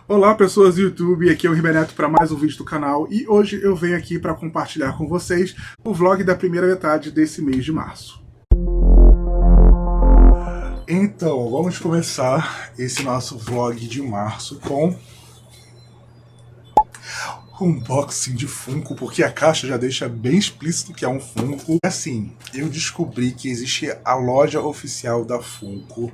Olá pessoas do YouTube, aqui é o Ribeneto para mais um vídeo do canal e hoje eu venho aqui para compartilhar com vocês o vlog da primeira metade desse mês de março. Então, vamos começar esse nosso vlog de março com unboxing de Funko, porque a caixa já deixa bem explícito que é um Funko. Assim, eu descobri que existe a loja oficial da Funko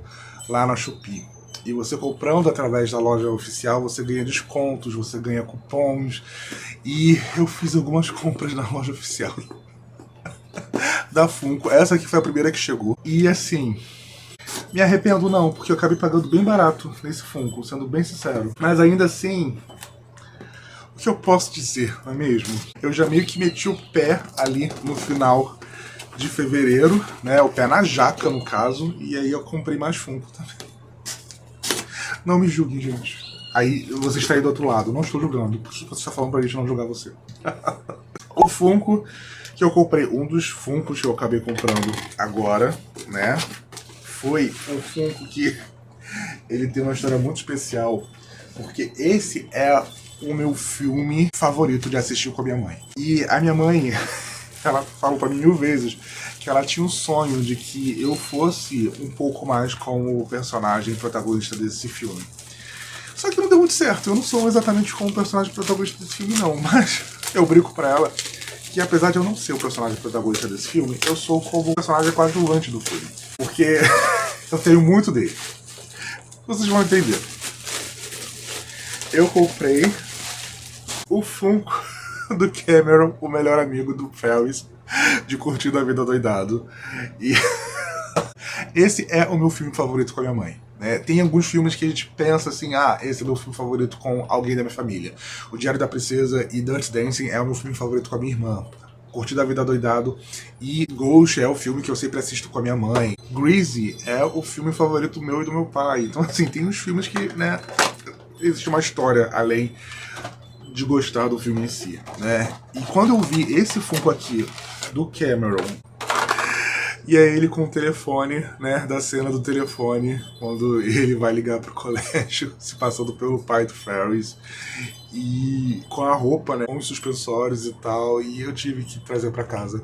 lá na Shopee. E você comprando através da loja oficial, você ganha descontos, você ganha cupons. E eu fiz algumas compras na loja oficial da Funko. Essa aqui foi a primeira que chegou. E assim, me arrependo não, porque eu acabei pagando bem barato nesse Funko, sendo bem sincero. Mas ainda assim, o que eu posso dizer, não é mesmo? Eu já meio que meti o pé ali no final de fevereiro, né? O pé na jaca, no caso. E aí eu comprei mais Funko também. Não me julguem, gente. Aí você está aí do outro lado. Não estou julgando. Por que você está falando pra gente não julgar você? O Funko que eu comprei, um dos Funkos que eu acabei comprando agora, né? Foi um Funko que ele tem uma história muito especial. Porque esse é o meu filme favorito de assistir com a minha mãe. E a minha mãe, ela falou pra mim 1000 vezes que ela tinha um sonho de que eu fosse um pouco mais como o personagem protagonista desse filme. Só que não deu muito certo, eu não sou exatamente como o personagem protagonista desse filme não, mas eu brinco pra ela que apesar de eu não ser o personagem protagonista desse filme, eu sou como o personagem coadjuvante do filme. Porque eu tenho muito dele. Vocês vão entender. Eu comprei o Funko do Cameron, o melhor amigo do Ferris, de Curtindo a Vida Doidado. E esse é o meu filme favorito com a minha mãe, né? Tem alguns filmes que a gente pensa assim, esse é o meu filme favorito com alguém da minha família. O Diário da Princesa e Dirty Dancing é o meu filme favorito com a minha irmã. Curtindo a Vida Doidado e Ghost é o filme que eu sempre assisto com a minha mãe. Greasy é o filme favorito meu e do meu pai. Então assim, tem uns filmes que, né, existe uma história além de gostar do filme em si, né? E quando eu vi esse Funko aqui do Cameron, e aí ele com o telefone, né, da cena do telefone, quando ele vai ligar pro colégio, se passando pelo pai do Ferris, e com a roupa, né, com os suspensórios e tal, e eu tive que trazer pra casa.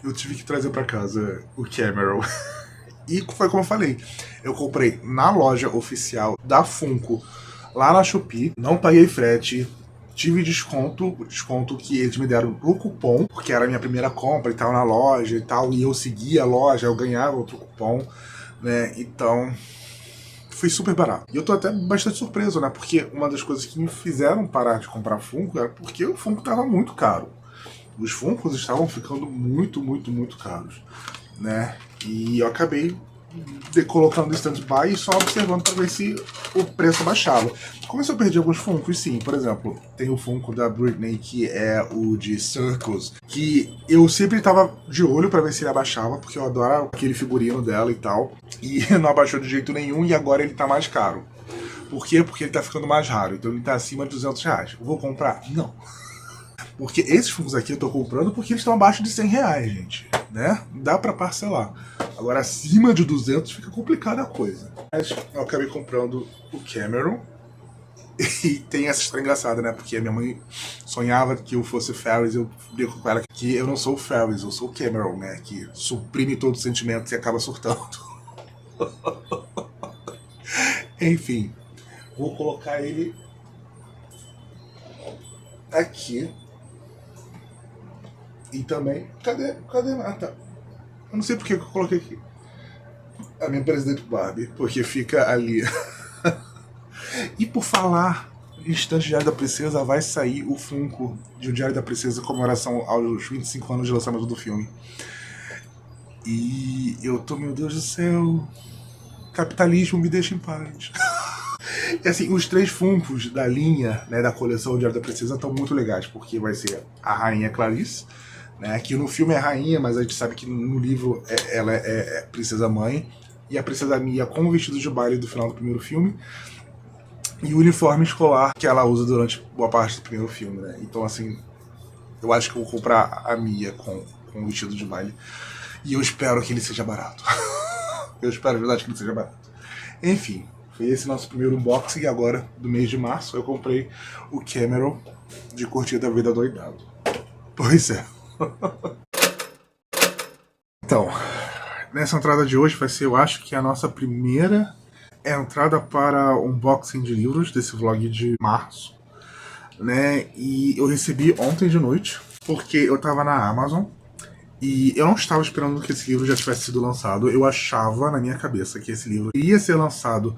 Eu tive que trazer pra casa o Cameron. E foi como eu falei, eu comprei na loja oficial da Funko, lá na Shopee, não paguei frete, tive desconto que eles me deram no cupom, porque era a minha primeira compra e tal na loja e tal, e eu seguia a loja, eu ganhava outro cupom, né, então foi super barato. E eu tô até bastante surpreso, né, porque uma das coisas que me fizeram parar de comprar Funko era porque o Funko tava muito caro. Os Funkos estavam ficando muito, muito, muito caros, né, e eu acabei colocando no stand-by e só observando para ver se o preço baixava. Como se eu perdi alguns Funkos, sim. Por exemplo, tem o Funko da Britney, que é o de Circles, que eu sempre estava de olho para ver se ele abaixava, porque eu adoro aquele figurino dela e tal. E não abaixou de jeito nenhum e agora ele tá mais caro. Por quê? Porque ele tá ficando mais raro, então ele tá acima de R$200. Vou comprar? Não. Porque esses Funkos aqui eu tô comprando porque eles estão abaixo de R$100, gente, né? Dá pra parcelar. Agora, acima de 200 fica complicada a coisa. Mas eu acabei comprando o Cameron. E tem essa história engraçada, né? Porque a minha mãe sonhava que eu fosse Ferris. Eu brinco com ela que eu não sou o Ferris, eu sou o Cameron, né? Que suprime todo o sentimento e acaba surtando. Enfim, vou colocar ele aqui. E também... Cadê? Ah, tá. Eu não sei porque que eu coloquei aqui a minha presidente Barbie, porque fica ali. E por falar em Estante Diário da Princesa, vai sair o Funko de O Diário da Princesa, comemoração aos 25 anos de lançamento do filme. E eu tô, meu Deus do céu, capitalismo me deixa em paz. E assim, os 3 Funkos da linha, né, da coleção Diário da Princesa estão muito legais, porque vai ser a Rainha Clarice, né, que no filme é rainha, mas a gente sabe que no livro ela é princesa mãe, e a princesa Mia com o vestido de baile do final do primeiro filme, e o uniforme escolar que ela usa durante boa parte do primeiro filme, né. Então assim, eu acho que eu vou comprar a Mia com o vestido de baile, e eu espero que ele seja barato. Eu espero de verdade que ele seja barato. Enfim, Foi esse nosso primeiro unboxing agora do mês de março. Eu comprei o Cameron de Curtida a Vida Doidado. Pois é. Então, nessa entrada de hoje vai ser, eu acho que a nossa primeira entrada para unboxing de livros desse vlog de março, né? E eu recebi ontem de noite, porque eu tava na Amazon e eu não estava esperando que esse livro já tivesse sido lançado. Eu achava na minha cabeça que esse livro ia ser lançado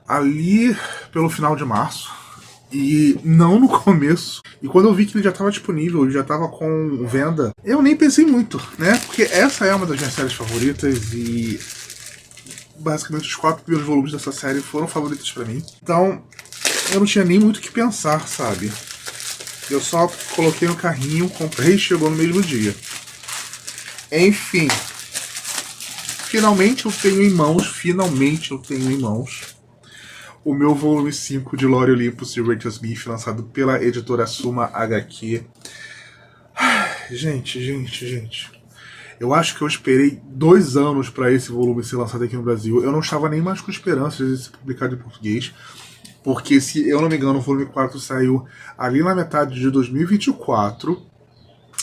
ali pelo final de março e não no começo. E quando eu vi que ele já estava disponível, ele já estava com venda, eu nem pensei muito, né? Porque essa é uma das minhas séries favoritas e basicamente os 4 primeiros volumes dessa série foram favoritos pra mim. Então eu não tinha nem muito o que pensar, sabe? Eu só coloquei no carrinho, comprei e chegou no mesmo dia. Enfim, finalmente eu tenho em mãos o meu volume 5 de Lore Olympus de Rachel Smith, lançado pela editora Suma HQ. Gente. Eu acho que eu esperei 2 anos para esse volume ser lançado aqui no Brasil. Eu não estava nem mais com esperança de ser publicado em português, porque, se eu não me engano, o volume 4 saiu ali na metade de 2024.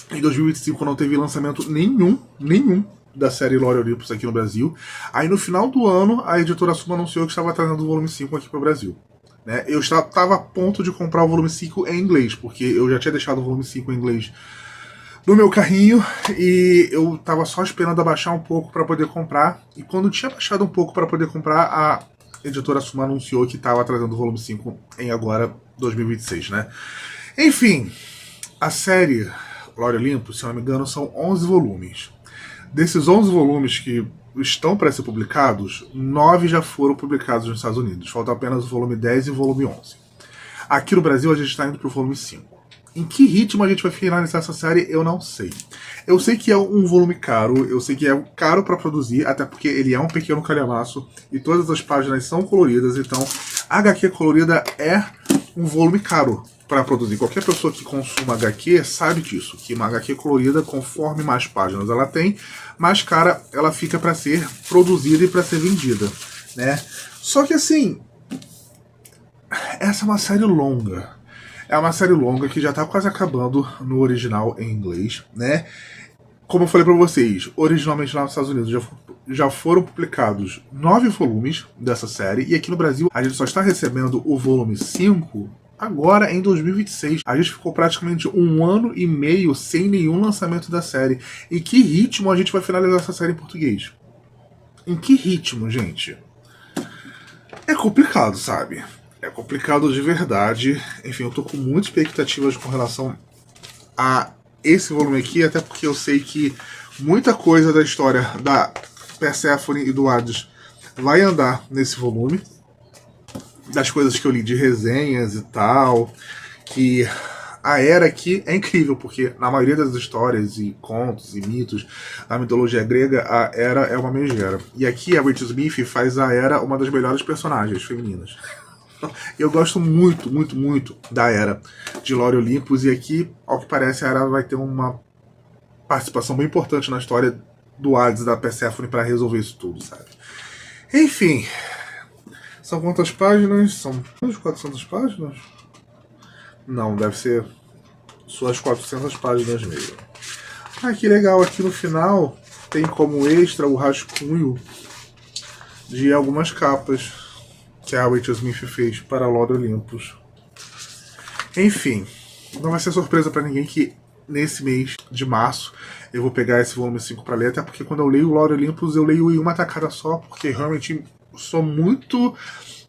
Em 2025 não teve lançamento nenhum da série Lore Olympus aqui no Brasil. Aí no final do ano, a editora Suma anunciou que estava trazendo o volume 5 aqui para o Brasil. Né? Eu estava a ponto de comprar o volume 5 em inglês, porque eu já tinha deixado o volume 5 em inglês no meu carrinho e eu estava só esperando abaixar um pouco para poder comprar. E quando tinha baixado um pouco para poder comprar, a editora Suma anunciou que estava trazendo o volume 5 em agora 2026, né? Enfim, a série Lore Olympus, se eu não me engano, são 11 volumes. Desses 11 volumes que estão para ser publicados, 9 já foram publicados nos Estados Unidos. Falta apenas o volume 10 e o volume 11. Aqui no Brasil a gente está indo para o volume 5. Em que ritmo a gente vai finalizar essa série, eu não sei. Eu sei que é um volume caro, eu sei que é caro para produzir, até porque ele é um pequeno calhamaço e todas as páginas são coloridas, então a HQ colorida é um volume caro para produzir. Qualquer pessoa que consuma HQ sabe disso, que uma HQ colorida, conforme mais páginas ela tem, mais cara ela fica para ser produzida e para ser vendida, né? Só que assim, essa é uma série longa. É uma série longa que já tá quase acabando no original em inglês, né? Como eu falei para vocês, originalmente lá nos Estados Unidos já foram publicados 9 volumes dessa série, e aqui no Brasil a gente só está recebendo o volume 5 agora em 2026. A gente ficou praticamente 1 ano e meio sem nenhum lançamento da série. Em que ritmo a gente vai finalizar essa série em português? Em que ritmo, gente? É complicado, sabe? É complicado de verdade. Enfim, eu tô com muitas expectativas com relação a esse volume aqui, até porque eu sei que muita coisa da história da Persephone e do Hades vai andar nesse volume. Das coisas que eu li de resenhas e tal, que a Hera aqui é incrível, porque na maioria das histórias e contos e mitos da mitologia grega, a Hera é uma megera. E aqui a Rachel Smith faz a Hera uma das melhores personagens femininas. Eu gosto muito da Hera de Lore Olympus, e aqui, ao que parece, a Hera vai ter uma participação bem importante na história do Hades e da Persephone para resolver isso tudo, sabe? Enfim, são quantas páginas? São 400 páginas? Não, deve ser suas 400 páginas mesmo. Ah, que legal, aqui no final tem como extra o rascunho de algumas capas que a Rachel Smith fez para Lore Olympus. Enfim, não vai ser surpresa para ninguém que nesse mês de março eu vou pegar esse volume 5 para ler, até porque quando eu leio Lore Olympus eu leio em uma tacada só, porque realmente sou muito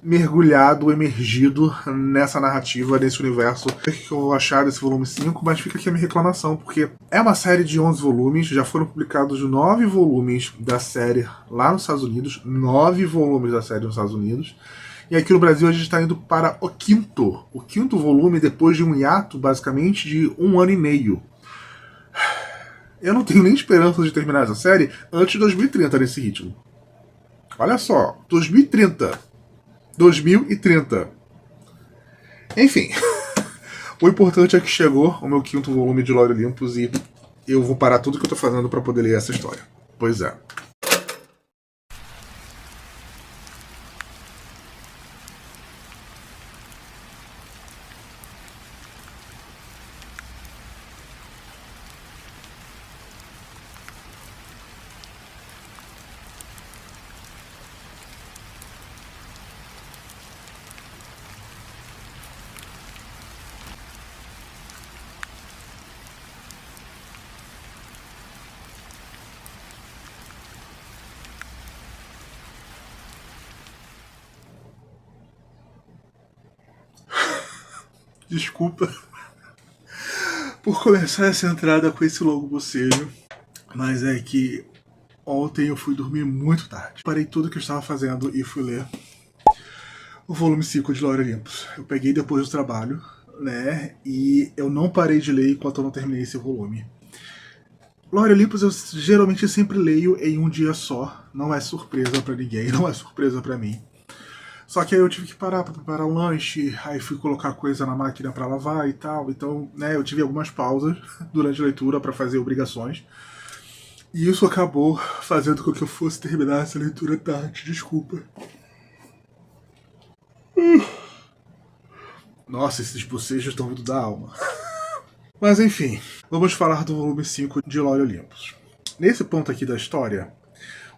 mergulhado, emergido nessa narrativa, nesse universo. O que eu vou achar desse volume 5, mas fica aqui a minha reclamação, porque é uma série de 11 volumes, já foram publicados 9 volumes da série lá nos Estados Unidos, 9 volumes da série nos Estados Unidos, e aqui no Brasil a gente está indo para o quinto volume, depois de um hiato, basicamente, de 1 ano e meio. Eu não tenho nem esperança de terminar essa série antes de 2030 nesse ritmo. Olha só, 2030. Enfim, o importante é que chegou o meu 5º volume de Lore Olympus e eu vou parar tudo que eu tô fazendo para poder ler essa história. Pois é. Desculpa por começar essa entrada com esse longo bocejo, mas é que ontem eu fui dormir muito tarde. Parei tudo que eu estava fazendo e fui ler o volume 5 de Lore Olympus. Eu peguei depois do trabalho, né, e eu não parei de ler enquanto eu não terminei esse volume. Lore Olympus eu geralmente sempre leio em um dia só, não é surpresa pra ninguém, não é surpresa pra mim. Só que aí eu tive que parar para preparar um lanche, aí fui colocar coisa na máquina para lavar e tal. Então, né, eu tive algumas pausas durante a leitura para fazer obrigações. E isso acabou fazendo com que eu fosse terminar essa leitura tarde, desculpa. Nossa, esses bocejos estão vindo da alma. Mas enfim, vamos falar do volume 5 de Lore Olympus. Nesse ponto aqui da história,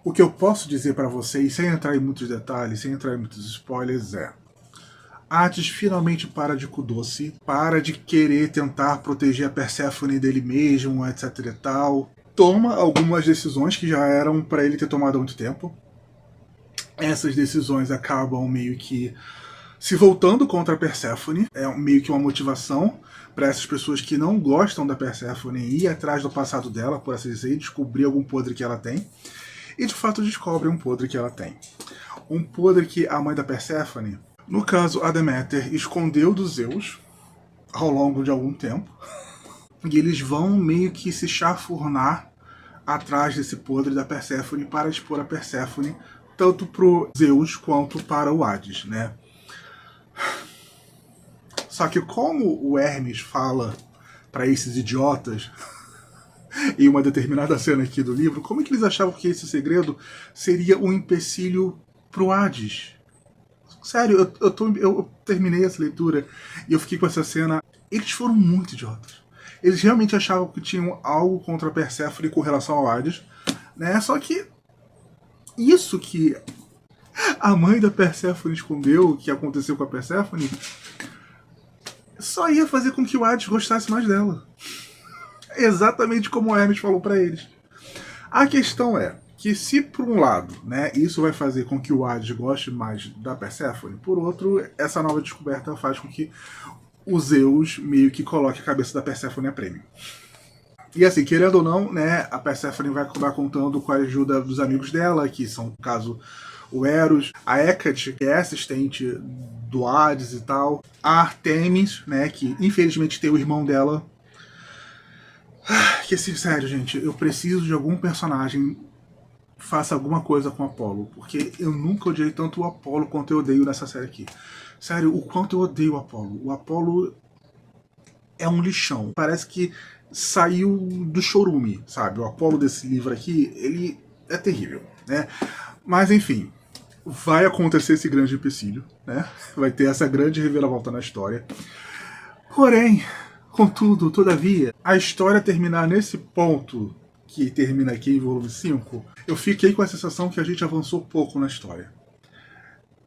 o que eu posso dizer para vocês, sem entrar em muitos detalhes, sem entrar em muitos spoilers, é: Hades finalmente para de cu doce, para de querer tentar proteger a Perséfone dele mesmo, etc e tal. Toma algumas decisões que já eram para ele ter tomado há muito tempo. Essas decisões acabam meio que se voltando contra a Perséfone, é meio que uma motivação para essas pessoas que não gostam da Perséfone ir atrás do passado dela, por assim dizer, e descobrir algum podre que ela tem. E de fato descobre um podre que ela tem. Um podre que a mãe da Perséfone, no caso a Deméter, escondeu dos Zeus ao longo de algum tempo. E eles vão meio que se chafurnar atrás desse podre da Perséfone para expor a Perséfone tanto pro Zeus quanto para o Hades, né? Só que como o Hermes fala para esses idiotas em uma determinada cena aqui do livro, como é que eles achavam que esse segredo seria um empecilho pro Hades? Sério, eu terminei essa leitura e eu fiquei com essa cena. Eles foram muito idiotas. Eles realmente achavam que tinham algo contra a Perséfone com relação ao Hades, né? Só que isso que a mãe da Perséfone escondeu, o que aconteceu com a Perséfone, só ia fazer com que o Hades gostasse mais dela. Exatamente como o Hermes falou para eles. A questão é que se por um lado, né, isso vai fazer com que o Hades goste mais da Perséfone, por outro, essa nova descoberta faz com que o Zeus meio que coloque a cabeça da Perséfone a prêmio. E assim, querendo ou não, né, a Perséfone vai acabar contando com a ajuda dos amigos dela, que são, no caso, o Eros, a Hecate, que é assistente do Hades e tal, a Artemis, né, que infelizmente tem o irmão dela. Que assim, sério, gente, eu preciso de algum personagem que faça alguma coisa com o Apollo, porque eu nunca odiei tanto o Apollo quanto eu odeio nessa série aqui. Sério, o quanto eu odeio o Apollo. O Apollo é um lixão. Parece que saiu do chorume, sabe? O Apollo desse livro aqui, ele é terrível, né? Mas enfim, vai acontecer esse grande empecilho, né? Vai ter essa grande reviravolta na história. Porém, contudo, todavia, a história terminar nesse ponto que termina aqui em volume 5, eu fiquei com a sensação que a gente avançou pouco na história.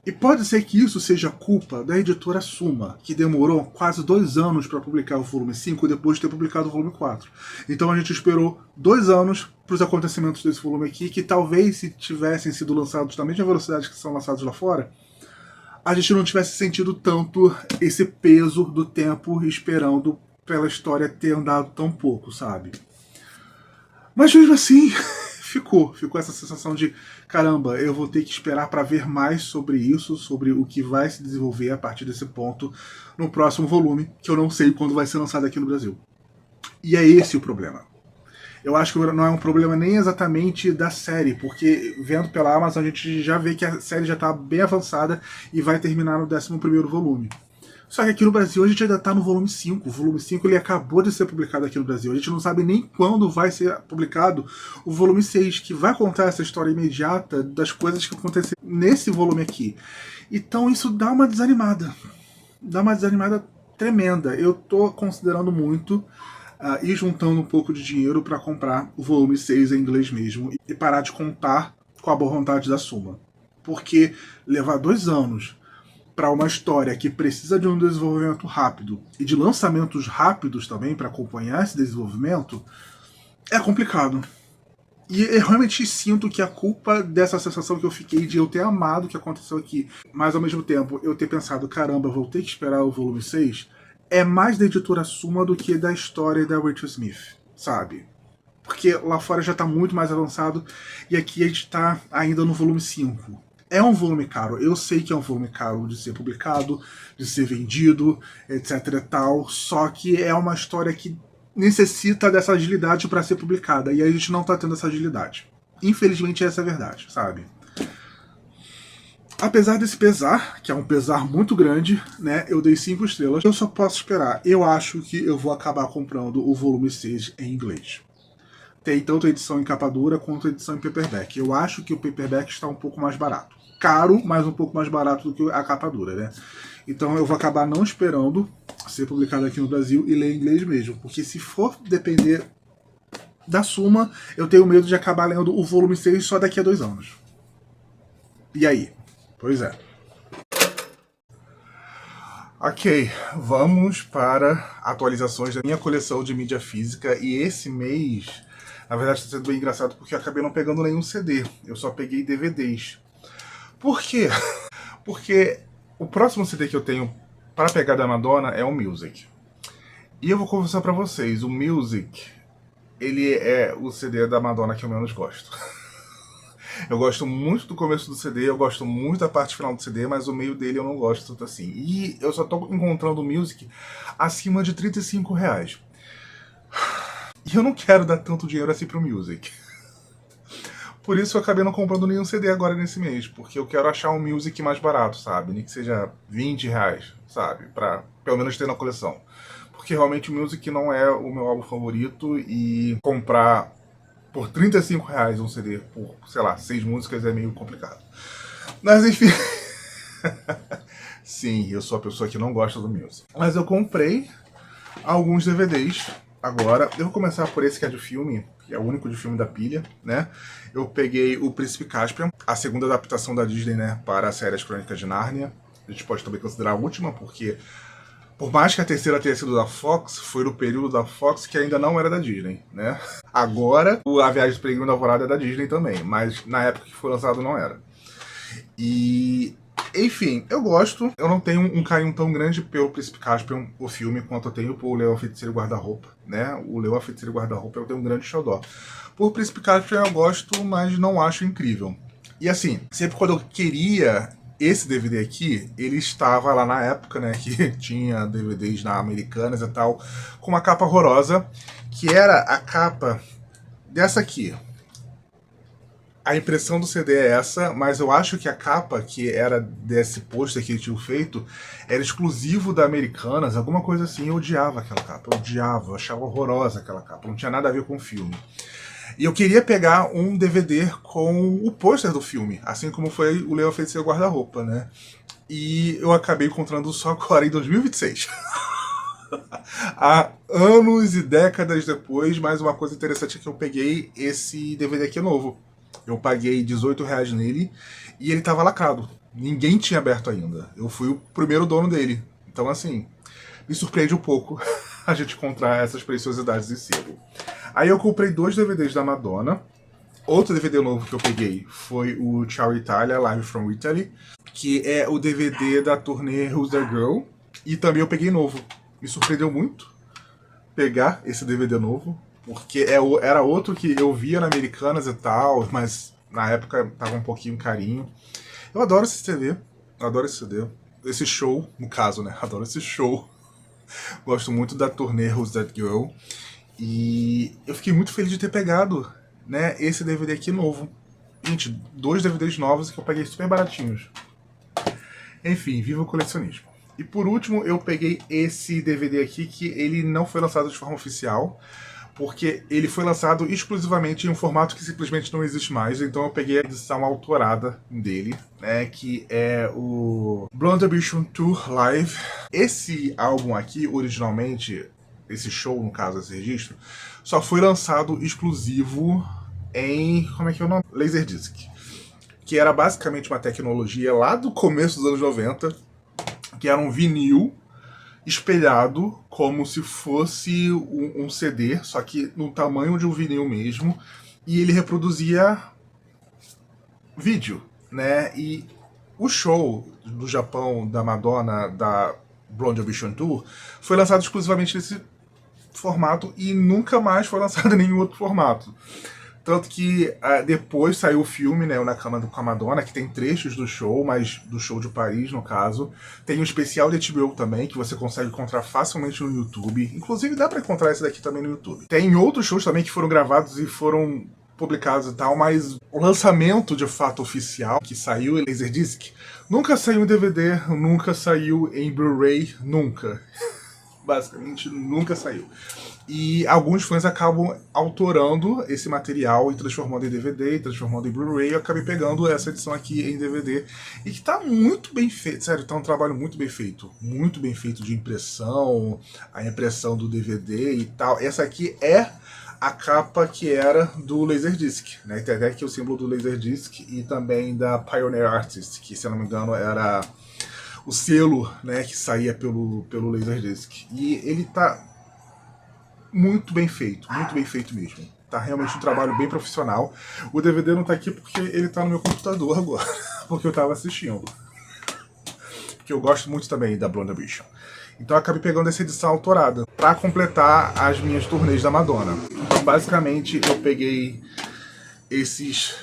E pode ser que isso seja culpa da editora Suma, que demorou quase 2 anos para publicar o volume 5 depois de ter publicado o volume 4. Então a gente esperou 2 anos para os acontecimentos desse volume aqui, que talvez se tivessem sido lançados da mesma velocidade que são lançados lá fora, a gente não tivesse sentido tanto esse peso do tempo esperando pela história ter andado tão pouco, sabe? Mas mesmo assim, ficou essa sensação de caramba, eu vou ter que esperar para ver mais sobre isso, sobre o que vai se desenvolver a partir desse ponto no próximo volume, que eu não sei quando vai ser lançado aqui no Brasil. E é esse o problema. Eu acho que não é um problema nem exatamente da série, porque vendo pela Amazon a gente já vê que a série já está bem avançada e vai terminar no 11º volume. Só que aqui no Brasil a gente ainda está no volume 5. O volume 5 ele acabou de ser publicado aqui no Brasil. A gente não sabe nem quando vai ser publicado o volume 6, que vai contar essa história imediata das coisas que aconteceram nesse volume aqui. Então isso dá uma desanimada. Dá uma desanimada tremenda. Eu estou considerando muito ir juntando um pouco de dinheiro para comprar o volume 6 em inglês mesmo e parar de contar com a boa vontade da Suma. Porque levar 2 anos para uma história que precisa de um desenvolvimento rápido e de lançamentos rápidos também para acompanhar esse desenvolvimento, é complicado. E eu realmente sinto que a culpa dessa sensação que eu fiquei de eu ter amado o que aconteceu aqui, mas ao mesmo tempo eu ter pensado, caramba, vou ter que esperar o volume 6, é mais da editora Suma do que da história da Rachel Smith, sabe? Porque lá fora já tá muito mais avançado e aqui a gente tá ainda no volume 5. É um volume caro, eu sei que é um volume caro de ser publicado, de ser vendido, etc e tal, só que é uma história que necessita dessa agilidade para ser publicada, e a gente não tá tendo essa agilidade. Infelizmente essa é a verdade, sabe? Apesar desse pesar, que é um pesar muito grande, né, eu dei 5 estrelas, eu só posso esperar. Eu acho que eu vou acabar comprando o volume 6 em inglês. Tem tanto a edição em capa dura quanto a edição em paperback. Eu acho que o paperback está um pouco mais barato. Caro, mas um pouco mais barato do que a capa dura, né? Então eu vou acabar não esperando ser publicado aqui no Brasil e ler em inglês mesmo. Porque se for depender da Suma, eu tenho medo de acabar lendo o volume 6 só daqui a 2 anos. E aí? Pois é. Ok, vamos para atualizações da minha coleção de mídia física. E esse mês, na verdade, está sendo bem engraçado porque eu acabei não pegando nenhum CD. Eu só peguei DVDs. Por quê? Porque o próximo CD que eu tenho para pegar da Madonna é o Music. E eu vou confessar para vocês, o Music, ele é o CD da Madonna que eu menos gosto. Eu gosto muito do começo do CD, eu gosto muito da parte final do CD, mas o meio dele eu não gosto tanto assim. E eu só tô encontrando o Music acima de R$35. E eu não quero dar tanto dinheiro assim pro Music. Por isso eu acabei não comprando nenhum CD agora nesse mês, porque eu quero achar um Music mais barato, sabe? Nem que seja R$20, sabe? Pra pelo menos ter na coleção. Porque realmente o Music não é o meu álbum favorito e comprar por R$35 um CD por, sei lá, 6 músicas é meio complicado. Mas enfim... Sim, eu sou a pessoa que não gosta do Music. Mas eu comprei alguns DVDs agora. Eu vou começar por esse que é de filme, que é o único de filme da pilha, né? Eu peguei o Príncipe Caspian, a segunda adaptação da Disney, né, para a série As Crônicas de Nárnia. A gente pode também considerar a última, porque por mais que a terceira tenha sido da Fox, foi no período da Fox que ainda não era da Disney, né? Agora, A Viagem do Peregrino da Alvorada é da Disney também, mas na época que foi lançado não era. E... enfim, eu gosto. Eu não tenho um carinho tão grande pelo Príncipe Caspian, o filme, quanto eu tenho por Leão, a Feiticeira e Guarda-Roupa, né? O Leão, a Feiticeira e Guarda-Roupa eu tenho um grande xodó. Por Príncipe Caspian eu gosto, mas não acho incrível. E assim, sempre quando eu queria esse DVD aqui, ele estava lá na época, né, que tinha DVDs na Americanas e tal, com uma capa horrorosa, que era a capa dessa aqui. A impressão do CD é essa, mas eu acho que a capa, que era desse pôster que eles tinham feito, era exclusivo da Americanas, alguma coisa assim. Eu odiava aquela capa, eu odiava, eu achava horrorosa aquela capa, não tinha nada a ver com o filme. E eu queria pegar um DVD com o pôster do filme, assim como foi o Leão, a Feiticeira e o Guarda-Roupa, né? E eu acabei encontrando só agora em 2026. Há anos e décadas depois, mas uma coisa interessante é que eu peguei esse DVD aqui novo. Eu paguei R$18 nele e ele tava lacrado. Ninguém tinha aberto ainda. Eu fui o primeiro dono dele. Então, assim, me surpreende um pouco a gente encontrar essas preciosidades em sebo. Aí eu comprei 2 DVDs da Madonna. Outro DVD novo que eu peguei foi o Ciao Italia, Live from Italy, que é o DVD da turnê Who's That Girl. E também eu peguei novo. Me surpreendeu muito pegar esse DVD novo, porque era outro que eu via na Americanas e tal, mas na época tava um pouquinho carinho. Eu adoro esse CD, eu adoro esse CD, esse show, no caso, né? Adoro esse show. Gosto muito da turnê Who's That Girl. E eu fiquei muito feliz de ter pegado, né, esse DVD aqui novo. Gente, 2 DVDs novos que eu peguei super baratinhos. Enfim, viva o colecionismo. E por último, eu peguei esse DVD aqui, que ele não foi lançado de forma oficial, porque ele foi lançado exclusivamente em um formato que simplesmente não existe mais. Então eu peguei a edição autorada dele, né, que é o Blonde Ambition Tour Live. Esse álbum aqui, originalmente, esse show, no caso, esse registro, só foi lançado exclusivo em, como é que é o nome? Laserdisc. Que era basicamente uma tecnologia lá do começo dos anos 90, que era um vinil espelhado como se fosse um CD, só que no tamanho de um vinil mesmo, e ele reproduzia vídeo, né? E o show do Japão, da Madonna, Blonde Ambition Tour, foi lançado exclusivamente nesse formato e nunca mais foi lançado em nenhum outro formato. Tanto que depois saiu o filme, né, o Na Cama com a Madonna, que tem trechos do show, mas do show de Paris, no caso. Tem um especial de HBO também, que você consegue encontrar facilmente no YouTube. Inclusive dá pra encontrar esse daqui também no YouTube. Tem outros shows também que foram gravados e foram publicados e tal, mas o lançamento de fato oficial, que saiu em Laserdisc, nunca saiu em DVD, nunca saiu em Blu-ray, nunca. Basicamente nunca saiu. E alguns fãs acabam autorando esse material e transformando em DVD, transformando em Blu-ray. Eu acabei pegando essa edição aqui em DVD e que tá muito bem feito, sério, tá um trabalho muito bem feito de impressão, a impressão do DVD e tal. Essa aqui é a capa que era do Laserdisc, né? Tem até aqui o símbolo do Laserdisc e também da Pioneer Artist, que se eu não me engano era o selo, né, que saía pelo Laserdisc. E ele tá muito bem feito mesmo. Tá realmente um trabalho bem profissional. O DVD não tá aqui porque ele tá no meu computador agora, porque eu tava assistindo. Porque eu gosto muito também da Blonde Ambition. Então eu acabei pegando essa edição autorada para completar as minhas turnês da Madonna. Então basicamente eu peguei esses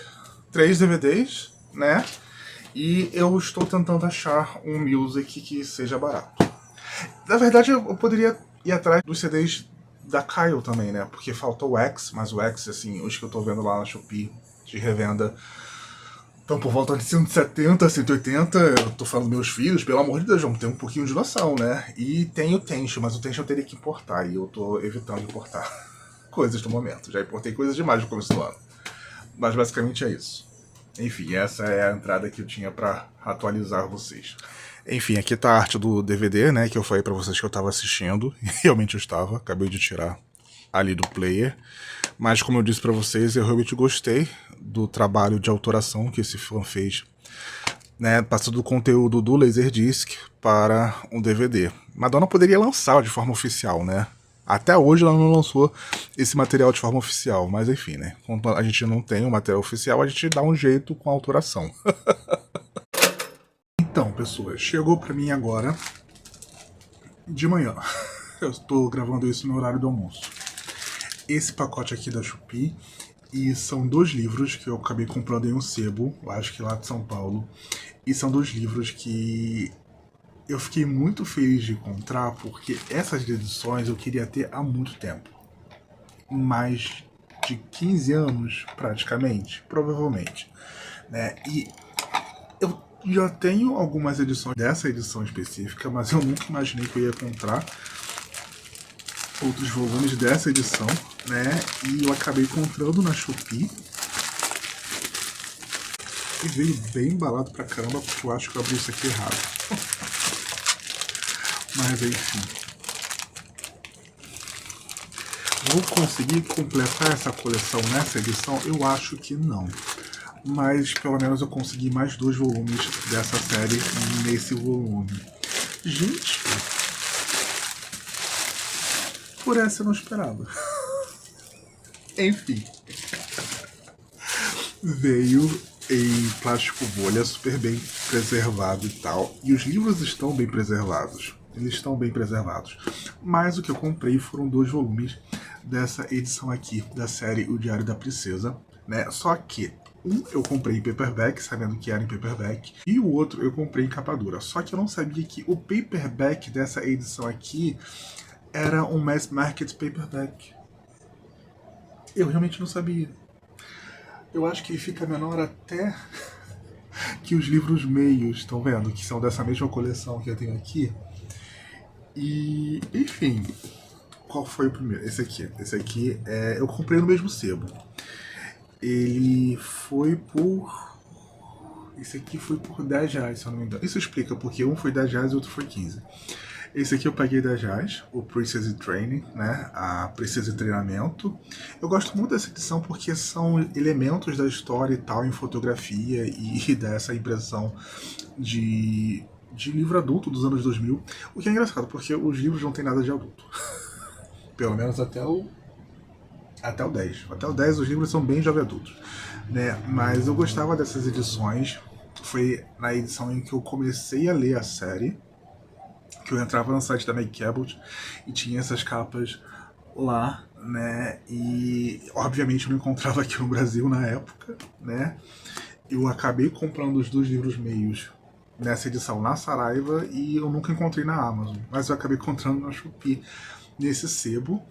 3 DVDs, né? E eu estou tentando achar um music que seja barato. Na verdade eu poderia ir atrás dos CDs da Kyle também, né? Porque faltou o X, mas o X, assim, os que eu tô vendo lá na Shopee de revenda estão por volta de 170, 180. Eu tô falando meus filhos, pelo amor de Deus, vamos ter um pouquinho de noção, né? E tem o Tension, mas o Tension eu teria que importar e eu tô evitando importar coisas no momento. Já importei coisas demais no começo do ano. Mas basicamente é isso. Enfim, essa é a entrada que eu tinha pra atualizar vocês. Enfim, aqui tá a arte do DVD, né, que eu falei pra vocês que eu tava assistindo. Realmente eu estava, acabei de tirar ali do player. Mas como eu disse pra vocês, eu realmente gostei do trabalho de autoração que esse fã fez, né, passando o conteúdo do Laserdisc para um DVD. Madonna poderia lançar de forma oficial, né? Até hoje ela não lançou esse material de forma oficial, mas enfim, né? Quando a gente não tem o material oficial, a gente dá um jeito com a autoração. Então, pessoas, chegou pra mim agora de manhã. Eu estou gravando isso no horário do almoço. Esse pacote aqui da Shopee, e são 2 livros que eu acabei comprando em um sebo, acho que lá de São Paulo. E são 2 livros que eu fiquei muito feliz de encontrar, porque essas edições eu queria ter há muito tempo. Mais de 15 anos, praticamente, provavelmente, né? E eu já tenho algumas edições dessa edição específica, mas eu nunca imaginei que eu ia encontrar outros volumes dessa edição, né? E eu acabei encontrando na Shopee. E veio bem embalado pra caramba, porque eu acho que eu abri isso aqui errado. Mas enfim. Vou conseguir completar essa coleção nessa edição? Eu acho que não. Mas pelo menos eu consegui mais 2 volumes dessa série nesse volume. Gente, por essa eu não esperava. Enfim. Veio em plástico bolha, super bem preservado e tal. E os livros estão bem preservados. Eles estão bem preservados. Mas o que eu comprei foram 2 volumes dessa edição aqui, da série O Diário da Princesa, né? Só que um eu comprei em paperback, sabendo que era em paperback, e o outro eu comprei em capa dura. Só que eu não sabia que o paperback dessa edição aqui era um mass market paperback. Eu realmente não sabia. Eu acho que ele fica menor até que os livros meios, estão vendo? Que são dessa mesma coleção que eu tenho aqui. E, enfim, qual foi o primeiro? Esse aqui. Esse aqui eu comprei no mesmo sebo. Ele foi por... Esse aqui foi por 10 reais, se eu não me engano. Isso explica porque um foi 10 reais e o outro foi 15. Esse aqui eu paguei 10 reais, o Princess in Training, né? A Princesa em Treinamento. Eu gosto muito dessa edição porque são elementos da história e tal, em fotografia, e dá essa impressão de livro adulto dos anos 2000. O que é engraçado, porque os livros não tem nada de adulto. Pelo menos até o 10. Até o 10 os livros são bem jovem adultos, né? Mas eu gostava dessas edições. Foi na edição em que eu comecei a ler a série, que eu entrava no site da Meg Cabot e tinha essas capas lá, né? E obviamente eu não encontrava aqui no Brasil na época, né? Eu acabei comprando os 2 livros meios nessa edição na Saraiva e eu nunca encontrei na Amazon, mas eu acabei encontrando na Shopee nesse sebo.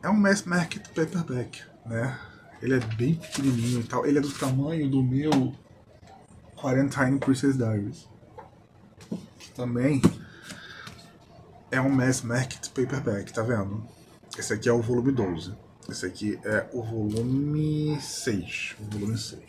É um mass market paperback, né? Ele é bem pequenininho e tal, ele é do tamanho do meu Quarantine Princess Diaries, que também é um mass market paperback, tá vendo? Esse aqui é o volume 12. Esse aqui é o volume 6. O volume 6.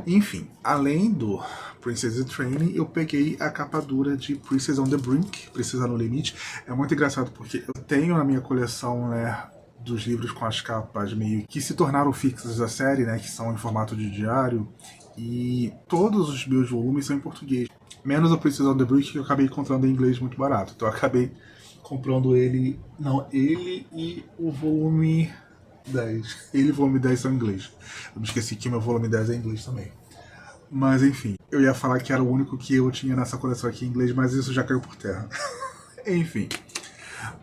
Enfim, além do Princess in Training, eu peguei a capa dura de Princess on the Brink, Princesa no Limite. É muito engraçado porque eu tenho na minha coleção, né, dos livros com as capas meio que se tornaram fixas da série, né, que são em formato de diário, e todos os meus volumes são em português. Menos o Princess on the Brink, que eu acabei encontrando em inglês muito barato. Então eu acabei comprando ele... Não, ele e o volume 10. Ele e o volume 10 são em inglês. Eu me esqueci que meu volume 10 é em inglês também. Mas enfim, eu ia falar que era o único que eu tinha nessa coleção aqui em inglês, mas isso já caiu por terra. Enfim,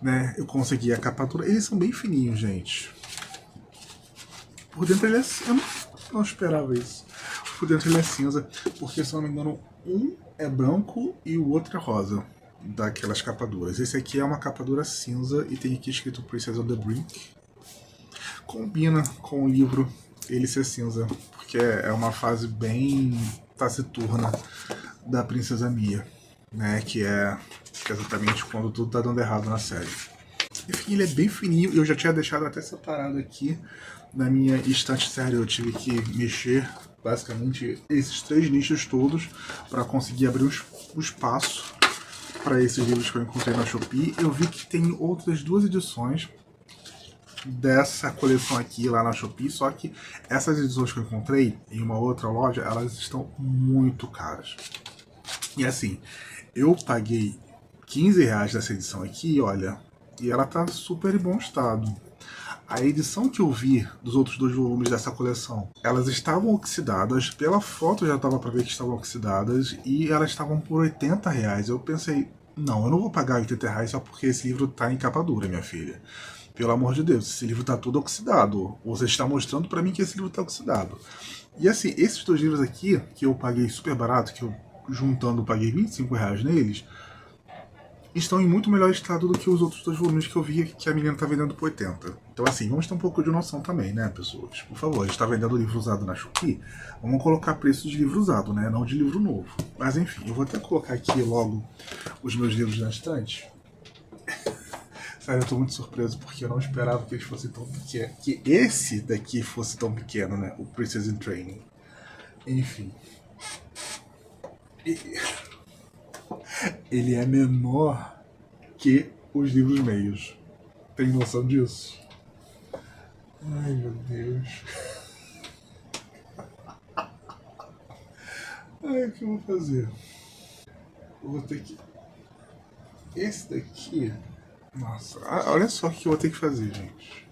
né, eu consegui a capa dura. Eles são bem fininhos, gente. Por dentro ele é... Eu não esperava isso. Por dentro ele é cinza, porque se eu não me engano, um é branco e o outro é rosa, daquelas capas duras. Esse aqui é uma capa dura cinza e tem aqui escrito Princess on the Brink. Combina com o livro ele ser cinza, porque é uma fase bem taciturna da Princesa Mia, né, que é exatamente quando tudo tá dando errado na série. Enfim, ele é bem fininho, eu já tinha deixado até separado aqui na minha estante série, eu tive que mexer basicamente esses 3 nichos todos para conseguir abrir um espaço para esses livros que eu encontrei na Shopee. Eu vi que tem outras 2 edições dessa coleção aqui lá na Shopee, só que essas edições que eu encontrei em uma outra loja, elas estão muito caras. E assim, eu paguei R$15 nessa edição aqui, olha, e ela tá super em bom estado. A edição que eu vi dos outros 2 volumes dessa coleção, elas estavam oxidadas, pela foto já dava pra ver que estavam oxidadas, e elas estavam por R$80. Eu pensei, não, eu não vou pagar R$80 só porque esse livro tá em capa dura, minha filha. Pelo amor de Deus, esse livro tá todo oxidado. Você está mostrando pra mim que esse livro tá oxidado. E assim, esses 2 livros aqui, que eu paguei super barato, que eu juntando paguei R$25 neles, estão em muito melhor estado do que os outros 2 volumes que eu vi que a menina tá vendendo por 80. Então assim, vamos ter um pouco de noção também, né, pessoas? Por favor, a gente tá vendendo livro usado na Shopee, vamos colocar preço de livro usado, né, não de livro novo. Mas enfim, eu vou até colocar aqui logo os meus livros na estante. Sério, eu tô muito surpreso porque eu não esperava que eles fossem tão pequenos, que esse daqui fosse tão pequeno, né, o Princess in Training. Enfim. Ele é menor que os livros meios. Tem noção disso? Ai, meu Deus. Ai, o que eu vou fazer? Eu vou ter que... Esse daqui... Nossa, olha só o que eu vou ter que fazer, gente.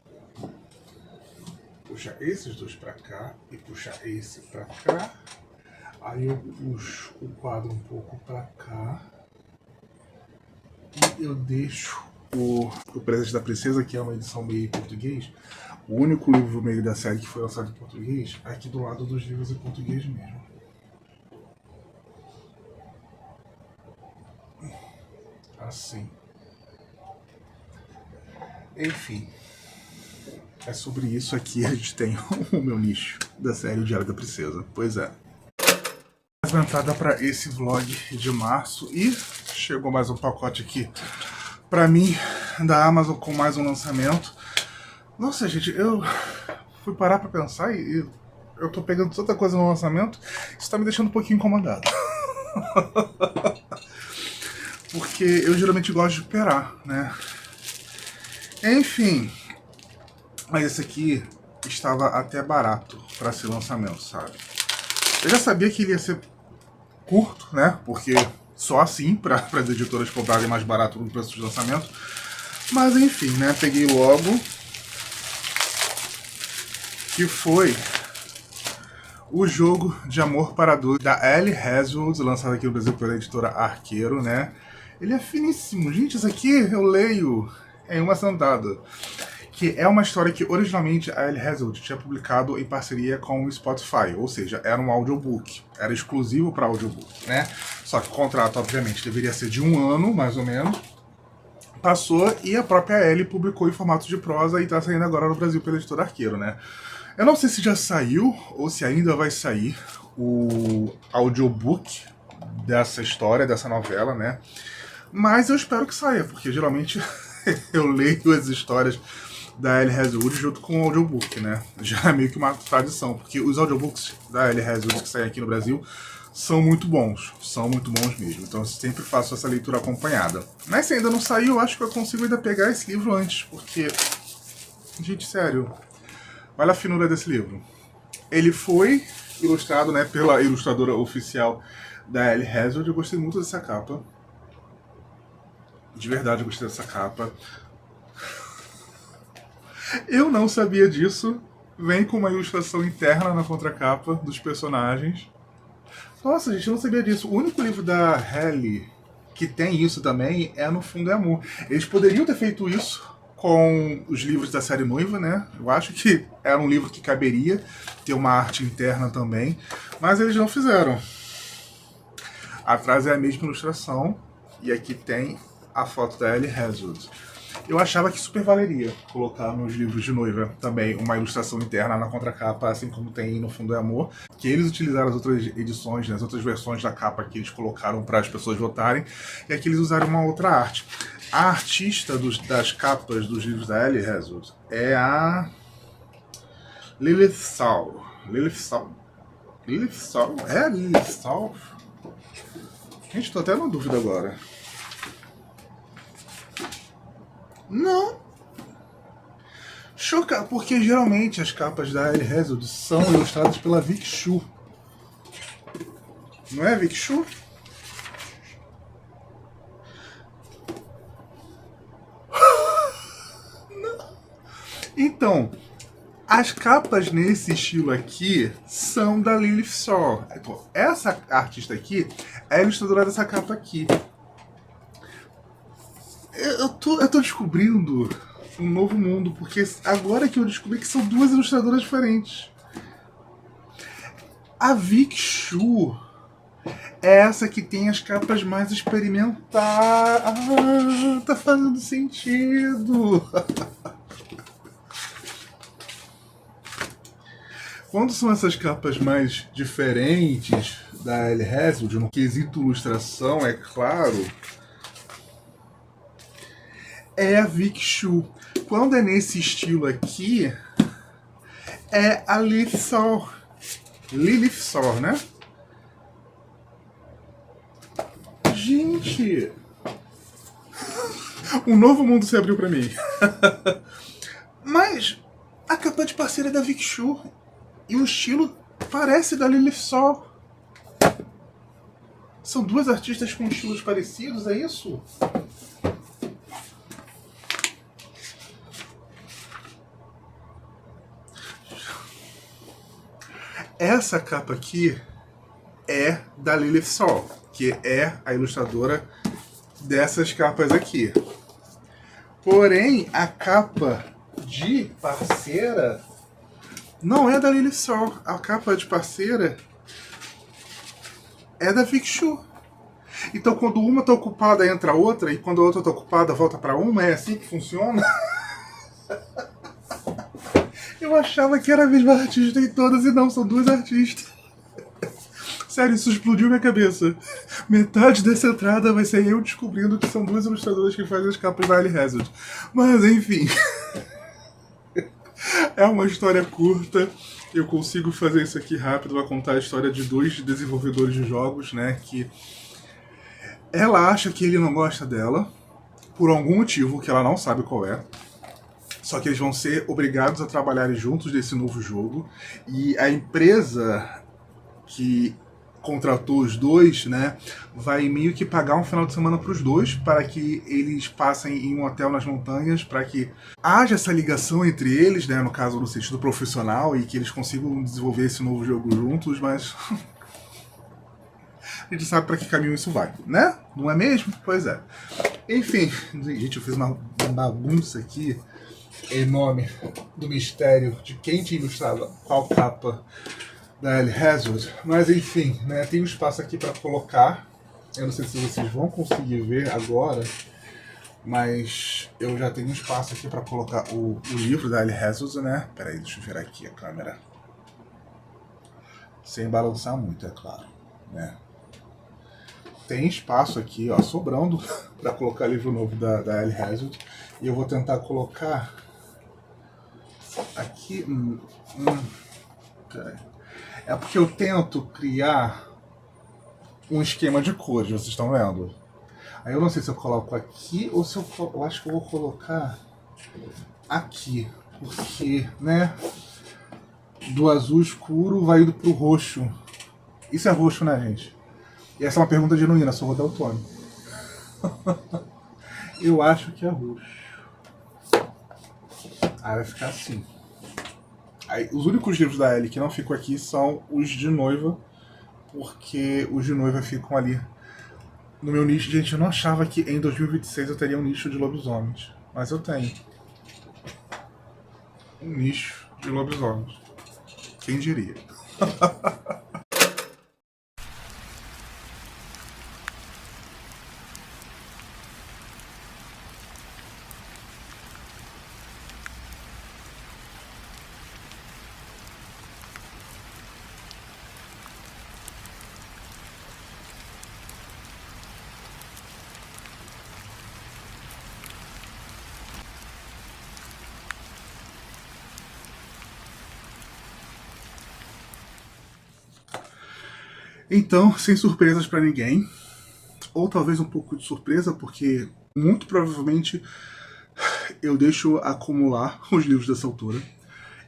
Puxar esses 2 pra cá e puxar esse pra cá. Aí eu puxo o quadro um pouco pra cá. E eu deixo o Presente da Princesa, que é uma edição meio em português, o único livro meio da série que foi lançado em português, aqui do lado dos livros em português mesmo. Assim. Enfim. É sobre isso aqui a gente tem o meu nicho da série O Diário da Princesa. Pois é. Mais uma entrada para esse vlog de março e chegou mais um pacote aqui para mim da Amazon com mais um lançamento. Nossa, gente, eu fui parar para pensar e eu tô pegando tanta coisa no lançamento, isso tá me deixando um pouquinho incomodado. Porque eu geralmente gosto de esperar, né? Enfim, mas esse aqui estava até barato para esse lançamento, sabe? Eu já sabia que ele ia ser curto, né? Porque só assim para as editoras comprarem mais barato no preço de lançamento. Mas enfim, né? Peguei logo, que foi o jogo de amor para adultos da Ellie Hazelwood, lançado aqui no Brasil pela editora Arqueiro, né? Ele é finíssimo. Gente, isso aqui eu leio em uma sentada. Que é uma história que originalmente a Ellie Hazelwood tinha publicado em parceria com o Spotify, ou seja, era um audiobook, era exclusivo para audiobook, né? Só que o contrato, obviamente, deveria ser de 1 ano, mais ou menos. Passou e a própria Ellie publicou em formato de prosa e está saindo agora no Brasil pela editora Arqueiro, né? Eu não sei se já saiu ou se ainda vai sair o audiobook dessa história, dessa novela, né? Mas eu espero que saia, porque geralmente eu leio as histórias da Ellie Hazelwood junto com o audiobook, né? Já é meio que uma tradição, porque os audiobooks da Ellie Hazelwood que saem aqui no Brasil são muito bons mesmo. Então eu sempre faço essa leitura acompanhada. Mas se ainda não saiu, eu acho que eu consigo ainda pegar esse livro antes, porque, gente, sério, olha a finura desse livro. Ele foi ilustrado, né, pela ilustradora oficial da Ellie Hazelwood. Eu gostei muito dessa capa. De verdade, eu gostei dessa capa. Eu não sabia disso. Vem com uma ilustração interna na contracapa dos personagens. Nossa, gente, eu não sabia disso. O único livro da Halle que tem isso também é No Fundo é Amor. Eles poderiam ter feito isso com os livros da série Noiva, né? Eu acho que era um livro que caberia ter uma arte interna também, mas eles não fizeram. Atrás é a mesma ilustração e aqui tem a foto da Ellie Hazelwood. Eu achava que super valeria colocar nos livros de noiva também uma ilustração interna na contracapa, assim como tem No Fundo é Amor, que eles utilizaram as outras edições, né, as outras versões da capa que eles colocaram para as pessoas votarem, e aqui eles usaram uma outra arte. A artista das capas dos livros da Ellie Hazelwood é a Lilith Saul. Lilith Saul? Lilith Saul? É a Lilith Saul? Gente, tô até na dúvida agora. Não. Choca, porque geralmente as capas da Ellie Hazelwood são ilustradas pela Vic Shu. Não é, Vic Shu? Não. Então, as capas nesse estilo aqui são da Lilith Saul. Então, essa artista aqui é a ilustradora dessa capa aqui. Eu tô descobrindo um novo mundo, porque agora que eu descobri que são duas ilustradoras diferentes. A Vic Shu é essa que tem as capas mais experimentais. Ah, tá fazendo sentido. Quando são essas capas mais diferentes da Ellie Hazelwood, no quesito ilustração, é claro, é a Vic Shu. Quando é nesse estilo aqui, é a Lilith Saul. Lilith Saul, né? Gente! Um novo mundo se abriu pra mim. Mas a capa de parceira é da Vic Shu. E o estilo parece da Lilith Saul. São duas artistas com estilos parecidos, é isso? Essa capa aqui é da Lilith Saul, que é a ilustradora dessas capas aqui. Porém, a capa de parceira não é da Lilith Saul. A capa de parceira é da Vic Shu. Então, quando uma tá ocupada, entra outra, e quando a outra tá ocupada, volta para uma. É assim que funciona? Eu achava que era a mesma artista em todas, e não, são duas artistas. Sério, isso explodiu minha cabeça. Metade dessa entrada vai ser eu descobrindo que são duas ilustradoras que fazem as capas da Ellie Hazelwood. Mas, enfim. É uma história curta. Eu consigo fazer isso aqui rápido. Vou contar a história de dois desenvolvedores de jogos, né? Que ela acha que ele não gosta dela, por algum motivo que ela não sabe qual é. Só que eles vão ser obrigados a trabalhar juntos nesse novo jogo. E a empresa que contratou os dois, né, vai meio que pagar um final de semana para os dois, para que eles passem em um hotel nas montanhas, para que haja essa ligação entre eles, né, no caso no sentido profissional, e que eles consigam desenvolver esse novo jogo juntos, mas a gente sabe para que caminho isso vai, né? Não é mesmo? Pois é. Enfim, gente, eu fiz uma bagunça aqui em nome do mistério de quem tinha ilustrado qual capa da L. Hazard, mas enfim, né, tem um espaço aqui para colocar. Eu não sei se vocês vão conseguir ver agora, mas eu já tenho um espaço aqui para colocar o livro da L. Hazard, né? Peraí, deixa eu virar aqui a câmera. Sem balançar muito, é claro, né? Tem espaço aqui, ó, sobrando para colocar livro novo da L. Hazard. E eu vou tentar colocar aqui. Peraí. É porque eu tento criar um esquema de cores, vocês estão vendo? Aí eu não sei se eu coloco aqui ou se eu acho que eu vou colocar aqui, porque, né, do azul escuro vai indo pro roxo. Isso é roxo, né, gente? E essa é uma pergunta genuína, sou daltônico. Eu acho que é roxo. Aí vai ficar assim. Aí, os únicos livros da Ellie que não ficam aqui são os de noiva, porque os de noiva ficam ali no meu nicho. Gente, eu não achava que em 2026 eu teria um nicho de lobisomens, mas eu tenho um nicho de lobisomens. Quem diria? Então, sem surpresas para ninguém, ou talvez um pouco de surpresa, porque muito provavelmente eu deixo acumular os livros dessa altura.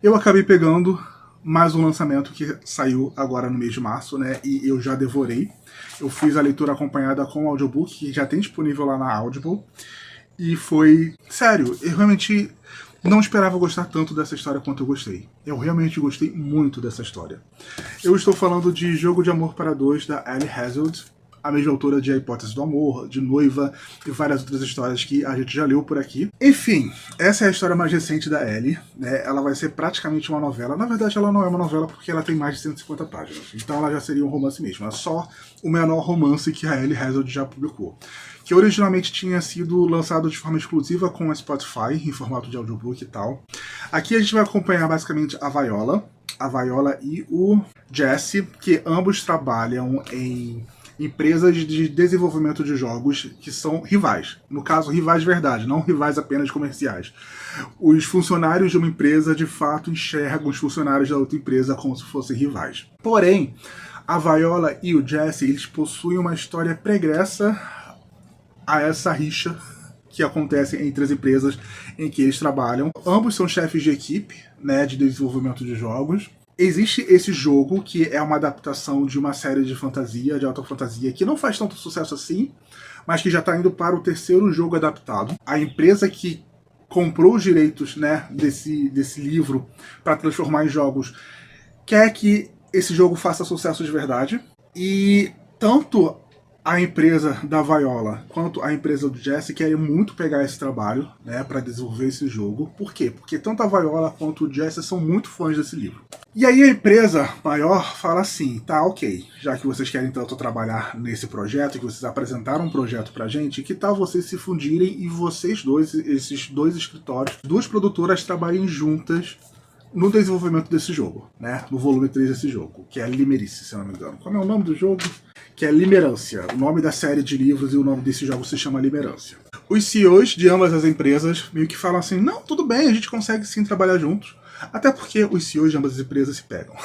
Eu acabei pegando mais um lançamento que saiu agora no mês de março, né, e eu já devorei. Eu fiz a leitura acompanhada com o audiobook, que já tem disponível lá na Audible, e foi... sério, eu realmente não esperava gostar tanto dessa história quanto eu gostei. Eu realmente gostei muito dessa história. Eu estou falando de Jogo de Amor para Dois, da L. Hazard, a mesma autora de A Hipótese do Amor, de Noiva e várias outras histórias que a gente já leu por aqui. Enfim, essa é a história mais recente da Ellie, né? Ela vai ser praticamente uma novela. Na verdade, ela não é uma novela porque ela tem mais de 150 páginas. Então ela já seria um romance mesmo. É só o menor romance que a Ellie Hazard já publicou, que originalmente tinha sido lançado de forma exclusiva com a Spotify, em formato de audiobook e tal. Aqui a gente vai acompanhar basicamente a Viola e o Jesse, que ambos trabalham em empresas de desenvolvimento de jogos que são rivais. No caso, rivais de verdade, não rivais apenas comerciais. Os funcionários de uma empresa, de fato, enxergam os funcionários da outra empresa como se fossem rivais. Porém, a Viola e o Jesse, eles possuem uma história pregressa a essa rixa que acontece entre as empresas em que eles trabalham. Ambos são chefes de equipe, né, de desenvolvimento de jogos. Existe esse jogo que é uma adaptação de uma série de fantasia, de alta fantasia, que não faz tanto sucesso assim, mas que já está indo para o terceiro jogo adaptado. A empresa que comprou os direitos, né, desse livro para transformar em jogos quer que esse jogo faça sucesso de verdade. E tanto a empresa da Viola quanto a empresa do Jesse querem muito pegar esse trabalho, né, para desenvolver esse jogo. Por quê? Porque tanto a Viola quanto o Jesse são muito fãs desse livro. E aí a empresa maior fala assim, tá, ok, já que vocês querem tanto trabalhar nesse projeto, que vocês apresentaram um projeto pra gente, que tal vocês se fundirem e vocês dois, esses dois escritórios, duas produtoras trabalhem juntas no desenvolvimento desse jogo, né, no volume 3 desse jogo, que é Limerice, se não me engano. Como é o nome do jogo? Que é Limerância. O nome da série de livros e o nome desse jogo se chama Limerância. Os CEOs de ambas as empresas meio que falam assim, não, tudo bem, a gente consegue sim trabalhar juntos. Até porque os CEOs de ambas as empresas se pegam.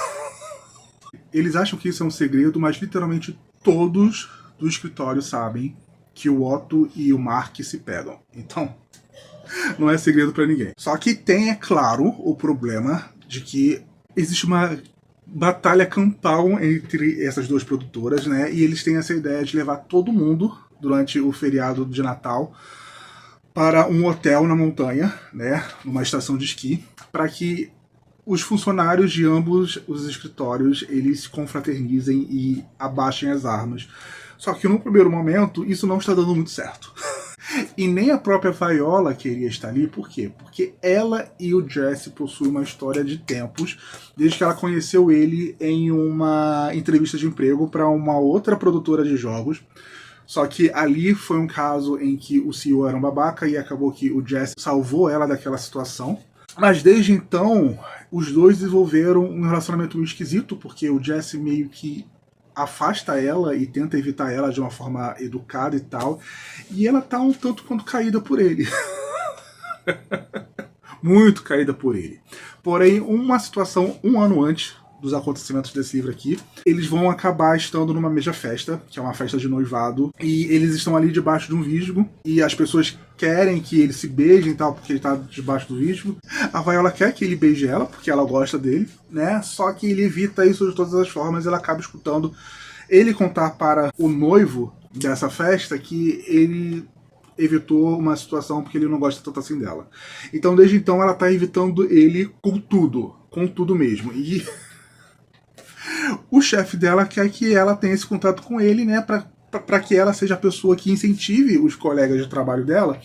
Eles acham que isso é um segredo, mas literalmente todos do escritório sabem que o Otto e o Mark se pegam. Então, não é segredo pra ninguém. Só que tem, é claro, o problema de que existe uma batalha campal entre essas duas produtoras, né? E eles têm essa ideia de levar todo mundo durante o feriado de Natal para um hotel na montanha, né? Numa estação de esqui, para que os funcionários de ambos os escritórios eles se confraternizem e abaixem as armas. Só que no primeiro momento isso não está dando muito certo. E nem a própria Viola queria estar ali, por quê? Porque ela e o Jesse possuem uma história de tempos, desde que ela conheceu ele em uma entrevista de emprego para uma outra produtora de jogos. Só que ali foi um caso em que o CEO era um babaca e acabou que o Jesse salvou ela daquela situação. Mas desde então, os dois desenvolveram um relacionamento meio esquisito, porque o Jesse meio que afasta ela e tenta evitar ela de uma forma educada e tal. E ela tá um tanto quanto caída por ele. Muito caída por ele. Porém, uma situação um ano antes dos acontecimentos desse livro aqui, eles vão acabar estando numa mesma festa, que é uma festa de noivado, e eles estão ali debaixo de um visgo, e as pessoas querem que eles se beijem e tal, porque ele tá debaixo do visgo. A Viola quer que ele beije ela, porque ela gosta dele, né? Só que ele evita isso de todas as formas, e ela acaba escutando ele contar para o noivo dessa festa que ele evitou uma situação porque ele não gosta tanto assim dela. Então, desde então, ela tá evitando ele com tudo mesmo. E o chefe dela quer que ela tenha esse contato com ele, né, para que ela seja a pessoa que incentive os colegas de trabalho dela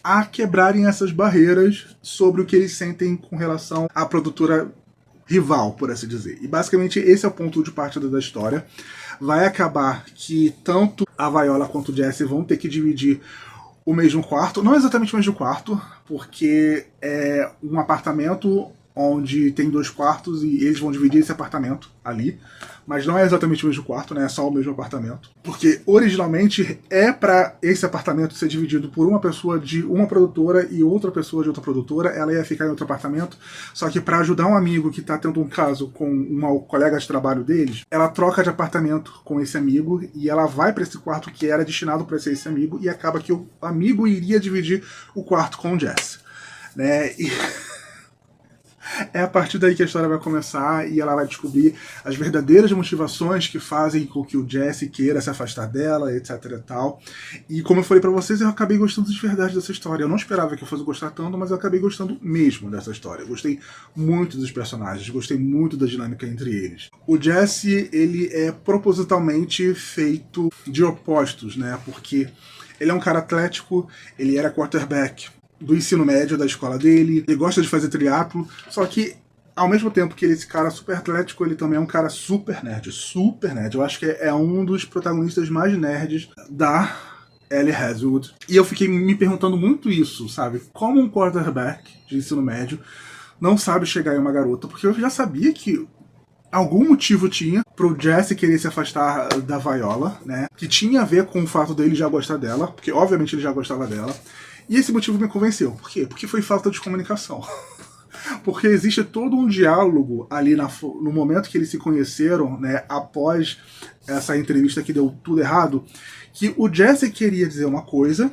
a quebrarem essas barreiras sobre o que eles sentem com relação à produtora rival, por assim dizer. E basicamente esse é o ponto de partida da história. Vai acabar que tanto a Viola quanto o Jesse vão ter que dividir o mesmo quarto, não exatamente o mesmo quarto, porque é um apartamento onde tem 2 quartos e eles vão dividir esse apartamento ali, mas não é exatamente o mesmo quarto, né? É só o mesmo apartamento, porque originalmente é para esse apartamento ser dividido por uma pessoa de uma produtora e outra pessoa de outra produtora. Ela ia ficar em outro apartamento, só que para ajudar um amigo que tá tendo um caso com uma colega de trabalho deles, ela troca de apartamento com esse amigo e ela vai para esse quarto que era destinado para ser esse amigo, e acaba que o amigo iria dividir o quarto com o Jesse, né? E é a partir daí que a história vai começar e ela vai descobrir as verdadeiras motivações que fazem com que o Jesse queira se afastar dela, etc e tal. E como eu falei pra vocês, eu acabei gostando de verdade dessa história. Eu não esperava que eu fosse gostar tanto, mas eu acabei gostando mesmo dessa história. Eu gostei muito dos personagens, gostei muito da dinâmica entre eles. O Jesse, ele é propositalmente feito de opostos, né? Porque ele é um cara atlético, ele era quarterback do ensino médio da escola dele, ele gosta de fazer triatlo, só que ao mesmo tempo que ele é esse cara super atlético, ele também é um cara super nerd, super nerd. Eu acho que é um dos protagonistas mais nerds da Ellie Hazelwood. E eu fiquei me perguntando muito isso, sabe? Como um quarterback de ensino médio não sabe chegar em uma garota, porque eu já sabia que algum motivo tinha pro Jesse querer se afastar da Viola, né? Que tinha a ver com o fato dele já gostar dela, porque obviamente ele já gostava dela. E esse motivo me convenceu. Por quê? Porque foi falta de comunicação. Porque existe todo um diálogo ali no momento que eles se conheceram, né, após essa entrevista que deu tudo errado, que o Jesse queria dizer uma coisa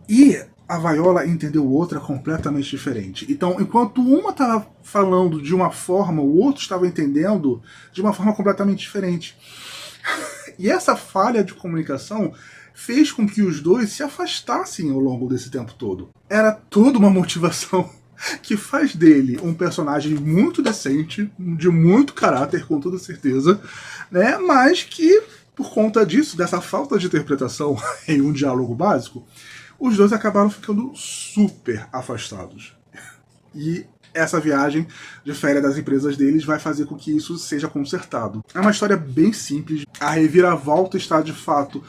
e a Viola entendeu outra completamente diferente. Então, enquanto uma estava falando de uma forma, o outro estava entendendo de uma forma completamente diferente. E essa falha de comunicação fez com que os dois se afastassem ao longo desse tempo todo. Era toda uma motivação que faz dele um personagem muito decente, de muito caráter, com toda certeza, né? Mas que, por conta disso, dessa falta de interpretação em um diálogo básico, os dois acabaram ficando super afastados. E essa viagem de férias das empresas deles vai fazer com que isso seja consertado. É uma história bem simples. A reviravolta está, de fato,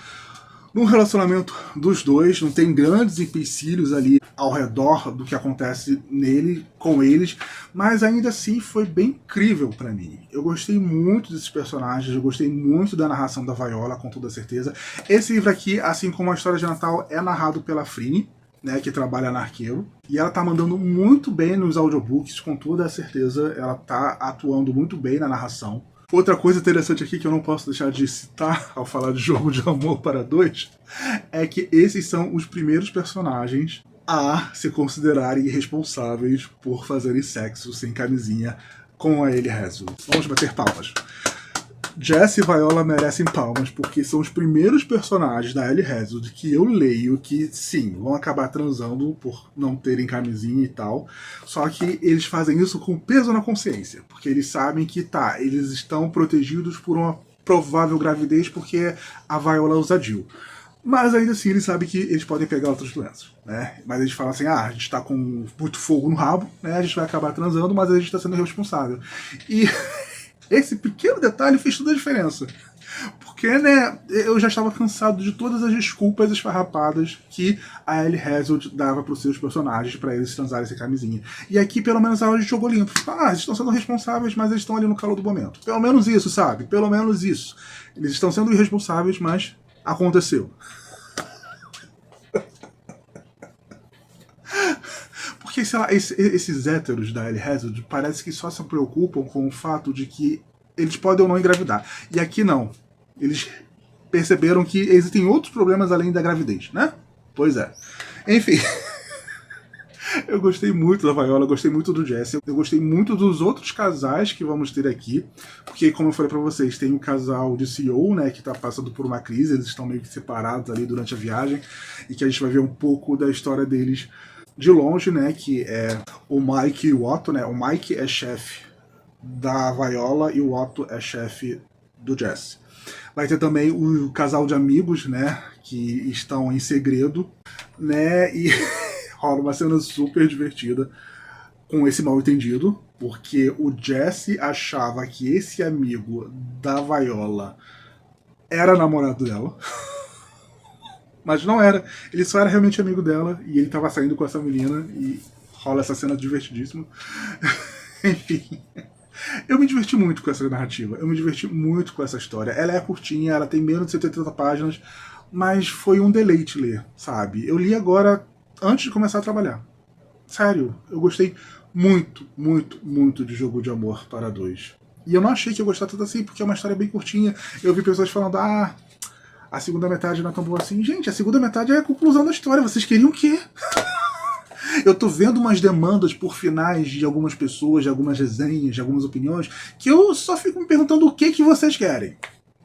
no relacionamento dos dois. Não tem grandes empecilhos ali ao redor do que acontece nele, com eles, mas ainda assim foi bem incrível pra mim. Eu gostei muito desses personagens, eu gostei muito da narração da Viola, com toda certeza. Esse livro aqui, assim como a história de Natal, é narrado pela Frine, né, que trabalha na Arqueiro, e ela tá mandando muito bem nos audiobooks, com toda certeza ela tá atuando muito bem na narração. Outra coisa interessante aqui que eu não posso deixar de citar ao falar de Jogo de Amor para Dois é que esses são os primeiros personagens a se considerarem responsáveis por fazerem sexo sem camisinha com a Ellie Hazel. Vamos bater palmas. Jess e Viola merecem palmas, porque são os primeiros personagens da Ellie Hazel que eu leio que, sim, vão acabar transando por não terem camisinha e tal, só que eles fazem isso com peso na consciência, porque eles sabem que, tá, eles estão protegidos por uma provável gravidez porque a Viola usa DIU. Mas ainda assim eles sabem que eles podem pegar outras doenças, né? Mas eles falam assim, a gente tá com muito fogo no rabo, né? A gente vai acabar transando, mas a gente tá sendo irresponsável. E esse pequeno detalhe fez toda a diferença. Porque, né, eu já estava cansado de todas as desculpas esfarrapadas que a Ellie Hazel dava para os seus personagens para eles transarem sem camisinha. E aqui, pelo menos, a gente jogou limpo. Eles estão sendo responsáveis, mas eles estão ali no calor do momento. Pelo menos isso, sabe? Pelo menos isso. Eles estão sendo irresponsáveis, mas aconteceu. Porque, sei lá, esses héteros da Ellie Hazel parece que só se preocupam com o fato de que eles podem ou não engravidar. E aqui não. Eles perceberam que existem outros problemas além da gravidez, né? Pois é. Enfim. Eu gostei muito da Viola, eu gostei muito do Jesse, eu gostei muito dos outros casais que vamos ter aqui, porque, como eu falei pra vocês, tem um casal de CEO, né, que tá passando por uma crise, eles estão meio que separados ali durante a viagem, e que a gente vai ver um pouco da história deles de longe, né, que é o Mike e o Otto, né, o Mike é chefe da Viola e o Otto é chefe do Jesse. Vai ter também o casal de amigos, né, que estão em segredo, né, e rola uma cena super divertida com esse mal entendido, porque o Jesse achava que esse amigo da Viola era namorado dela. Mas não era, ele só era realmente amigo dela e ele tava saindo com essa menina e rola essa cena divertidíssima. Enfim, eu me diverti muito com essa narrativa, eu me diverti muito com essa história. Ela é curtinha, ela tem menos de 180 páginas, mas foi um deleite ler, sabe? Eu li agora antes de começar a trabalhar. Sério, eu gostei muito, muito, muito de Jogo de Amor para dois. E eu não achei que ia gostar tanto assim, porque é uma história bem curtinha. Eu vi pessoas falando, a segunda metade não é tão boa assim. Gente, a segunda metade é a conclusão da história. Vocês queriam o quê? Eu tô vendo umas demandas por finais de algumas pessoas, de algumas resenhas, de algumas opiniões, que eu só fico me perguntando o que vocês querem.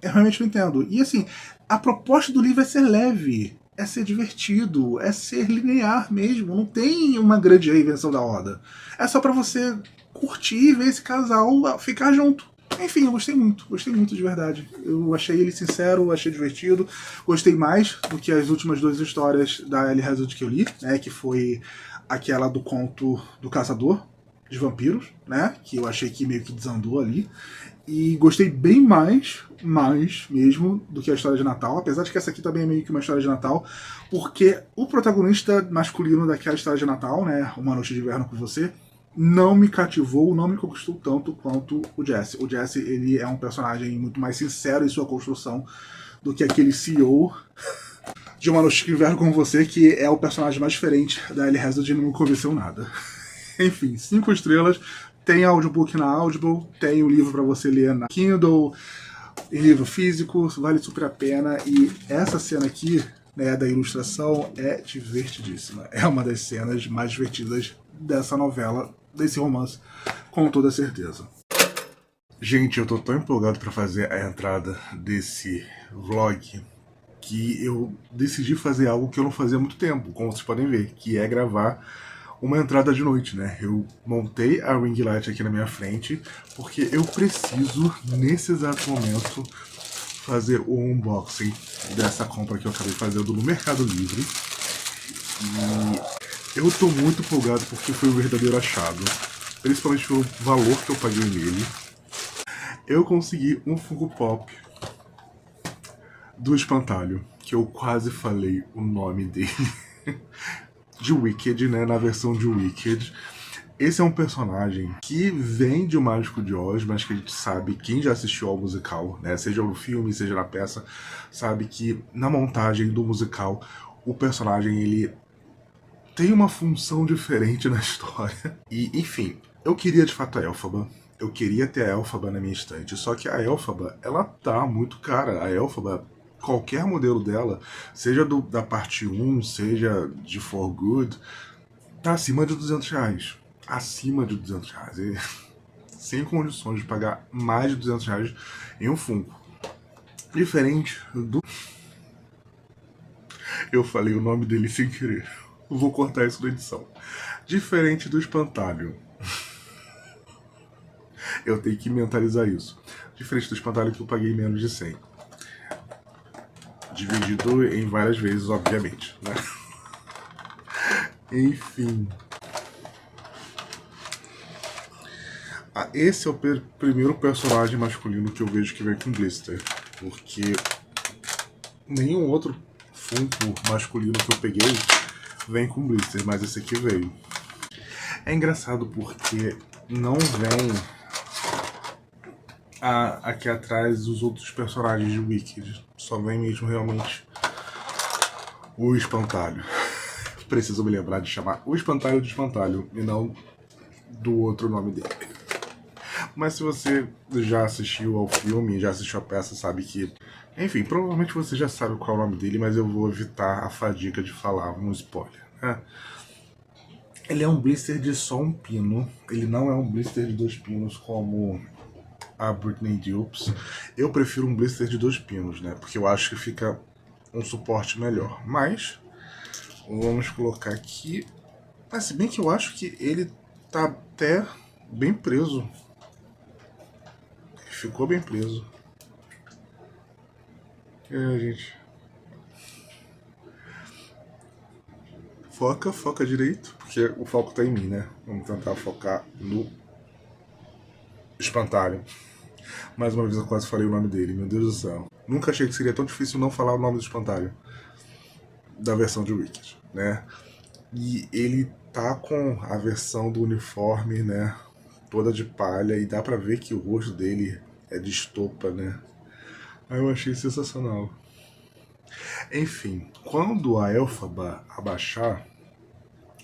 Eu realmente não entendo. E assim, a proposta do livro é ser leve, é ser divertido, é ser linear mesmo. Não tem uma grande reinvenção da Oda. É só pra você curtir e ver esse casal ficar junto. Enfim, eu gostei muito de verdade. Eu achei ele sincero, achei divertido, gostei mais do que as últimas duas histórias da Ellie Hazel que eu li, né, que foi aquela do conto do caçador de vampiros, né, que eu achei que meio que desandou ali, e gostei bem mais mesmo do que a história de Natal, apesar de que essa aqui também é meio que uma história de Natal, porque o protagonista masculino daquela história de Natal, né, Uma Noite de Inverno com Você, não me cativou, não me conquistou tanto quanto o Jesse. O Jesse, ele é um personagem muito mais sincero em sua construção do que aquele CEO de Uma Noite de Inverno com Você, que é o personagem mais diferente da Ellie Hazel, de não me convenceu nada. Enfim, 5 estrelas, tem audiobook na Audible, tem o livro para você ler na Kindle, em livro físico, vale super a pena, e essa cena aqui, né, da ilustração é divertidíssima. É uma das cenas mais divertidas dessa novela, desse romance, com toda certeza. Gente, eu tô tão empolgado para fazer a entrada desse vlog que eu decidi fazer algo que eu não fazia há muito tempo, como vocês podem ver, que é gravar uma entrada de noite, né? Eu montei a ring light aqui na minha frente porque eu preciso, nesse exato momento, fazer o unboxing dessa compra que eu acabei fazendo no Mercado Livre. E eu tô muito empolgado porque foi um verdadeiro achado, principalmente pelo valor que eu paguei nele. Eu consegui um Funko Pop do Espantalho, que eu quase falei o nome dele, de Wicked, né, na versão de Wicked. Esse é um personagem que vem de O Mágico de Oz, mas que a gente sabe, quem já assistiu ao musical, né, seja no filme, seja na peça, sabe que na montagem do musical, o personagem, ele tem uma função diferente na história. E, enfim, eu queria de fato a Elphaba. Eu queria ter a Elphaba na minha estante, só que a Elphaba, ela tá muito cara. A Elphaba, qualquer modelo dela, seja da parte 1, seja de For Good, tá acima de R$200. Acima de R$200. sem condições de pagar mais de R$200 em um Funko. Diferente do... Eu falei o nome dele sem querer. Eu vou cortar isso na edição. Diferente do espantalho. Eu tenho que mentalizar isso. Diferente do espantalho que eu paguei menos de 100. Dividido em várias vezes, obviamente, né? Enfim. Esse é o primeiro personagem masculino que eu vejo que vem com blister. Porque nenhum outro Funko masculino que eu peguei vem com blister, mas esse aqui veio. É engraçado porque não vem aqui atrás os outros personagens de Wicked. Só vem mesmo realmente o espantalho. Preciso me lembrar de chamar o espantalho de espantalho e não do outro nome dele. Mas se você já assistiu ao filme, já assistiu a peça, sabe que... Enfim, provavelmente você já sabe qual é o nome dele, mas eu vou evitar a fadiga de falar um spoiler, né? Ele é um blister de só um pino. Ele não é um blister de 2 pinos como a Britney Dupes. Eu prefiro um blister de 2 pinos, né? Porque eu acho que fica um suporte melhor. Mas vamos colocar aqui. Mas se bem que eu acho que ele tá até bem preso. Ficou bem preso. Gente. Foca direito, porque o foco tá em mim, né? Vamos tentar focar no espantalho. Mais uma vez eu quase falei o nome dele, meu Deus do céu. Nunca achei que seria tão difícil não falar o nome do espantalho da versão de Wicked, né? E ele tá com a versão do uniforme, né? Toda de palha, e dá pra ver que o rosto dele é de estopa, né? Aí eu achei sensacional. Enfim, quando a Elphaba abaixar,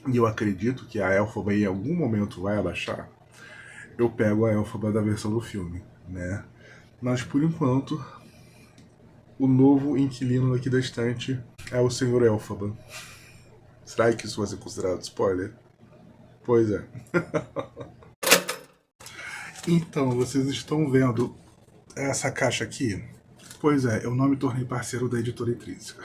e eu acredito que a Elphaba em algum momento vai abaixar, eu pego a Elphaba da versão do filme, né? Mas por enquanto, o novo inquilino aqui da estante é o Sr. Elphaba. Será que isso vai ser considerado spoiler? Pois é. Então, vocês estão vendo essa caixa aqui? Pois é, eu não me tornei parceiro da editora Intrínseca.